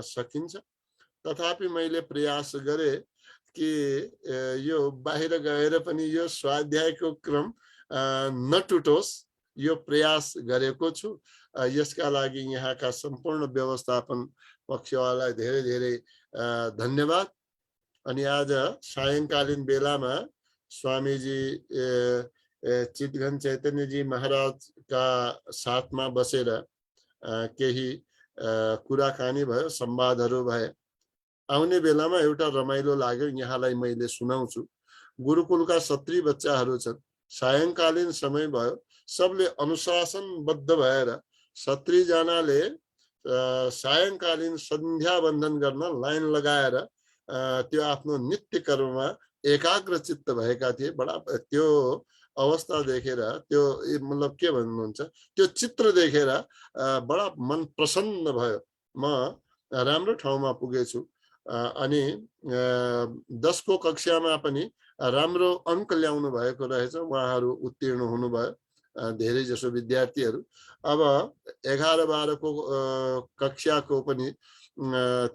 सकिन्छ। तथापि मैले प्रयास गरे कि यो बाहिर गएर पनि यो स्वाध्यायको क्रम नटुटोस्, यो प्रयास गरेको छु। यसका लागि यहाँका सम्पूर्ण व्यवस्थापन पक्षवालालाई धेरै धेरै धन्यवाद। अनि आज सायंकालीन बेलामा स्वामीजी चितघन चैतन्यजी महाराजका साथमा बसेर केही कुराकानी भयो, संवादहरू भए। आउने बेलामा एउटा रमाइलो लाग्यो, यहाँलाई मैले सुनाउँछु। गुरुकुलका 70 बच्चाहरू छन्। सायंकालीन समय भयो, सबले अनुशासनबद्ध भएर 70 जनाले सायंकालीन सन्ध्या वन्दन गर्न लाइन लगाएर त्यो आफ्नो नित्य कर्ममा एकाग्रचित्त भएका थिए। बडा त्यो अवस्था देखेर, त्यो मतलब के भन्नुहुन्छ, त्यो चित्र देखेर बडा मन प्रसन्न भयो। म राम्रो ठाउँमा पुगेछु। अनि 10 को कक्षामा पनि राम्रो अङ्क ल्याउनु भएको रहेछ। उहाँहरू उत्तीर्ण हुनुभयो धेरै जसो विद्यार्थीहरू। अब 11-12 को कक्षाको पनि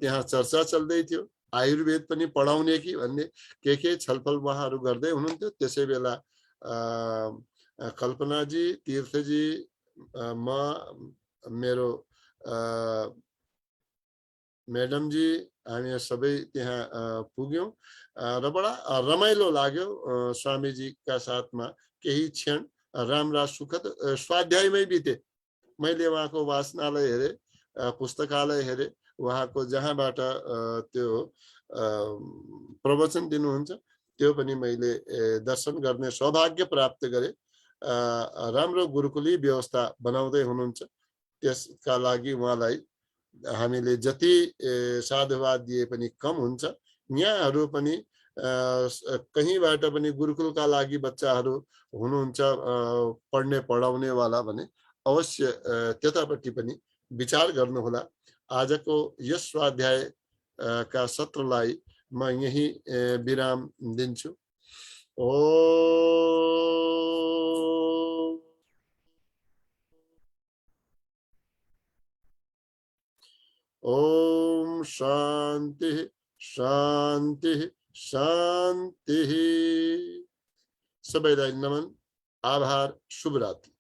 त्यहाँ चर्चा चल्दै थियो। आयुर्वेद पनि पढाउने कि भन्ने के छलफल उहाँहरू गर्दै हुनुहुन्थ्यो। त्यसै बेला कल्पनाजी, तीर्थजी, म, मेरो म्याडमजी, हामी सबै त्यहाँ पुग्यौँ र बडा रमाइलो लाग्यो। स्वामीजीका साथमा केही क्षण राम्रा सुखद स्वाध्यायमै बिते। मैले उहाँको वाचनालय हेरे, पुस्तकालय हेरे, उहाँको जहाँबाट त्यो प्रवचन दिनुहुन्छ त्यो पनि मैले दर्शन गर्ने सौभाग्य प्राप्त गरे। राम्रो गुरुकुली व्यवस्था बनाउँदै हुनुहुन्छ। त्यसका लागि उहाँलाई हामीले जति साधुवाद दिए पनि कम हुन्छ। यहाँहरू पनि कहीँबाट पनि गुरुकुलका लागि बच्चाहरू हुनुहुन्छ पढ्ने पढाउने वाला भने अवश्य त्यतापट्टि पनि विचार गर्नुहोला। आजको यस स्वाध्याय का सत्रलाई म यही विराम दिन्छु। ओम शांति शांति शांति। सबैलाई नमन, आभार, शुभरात्रि।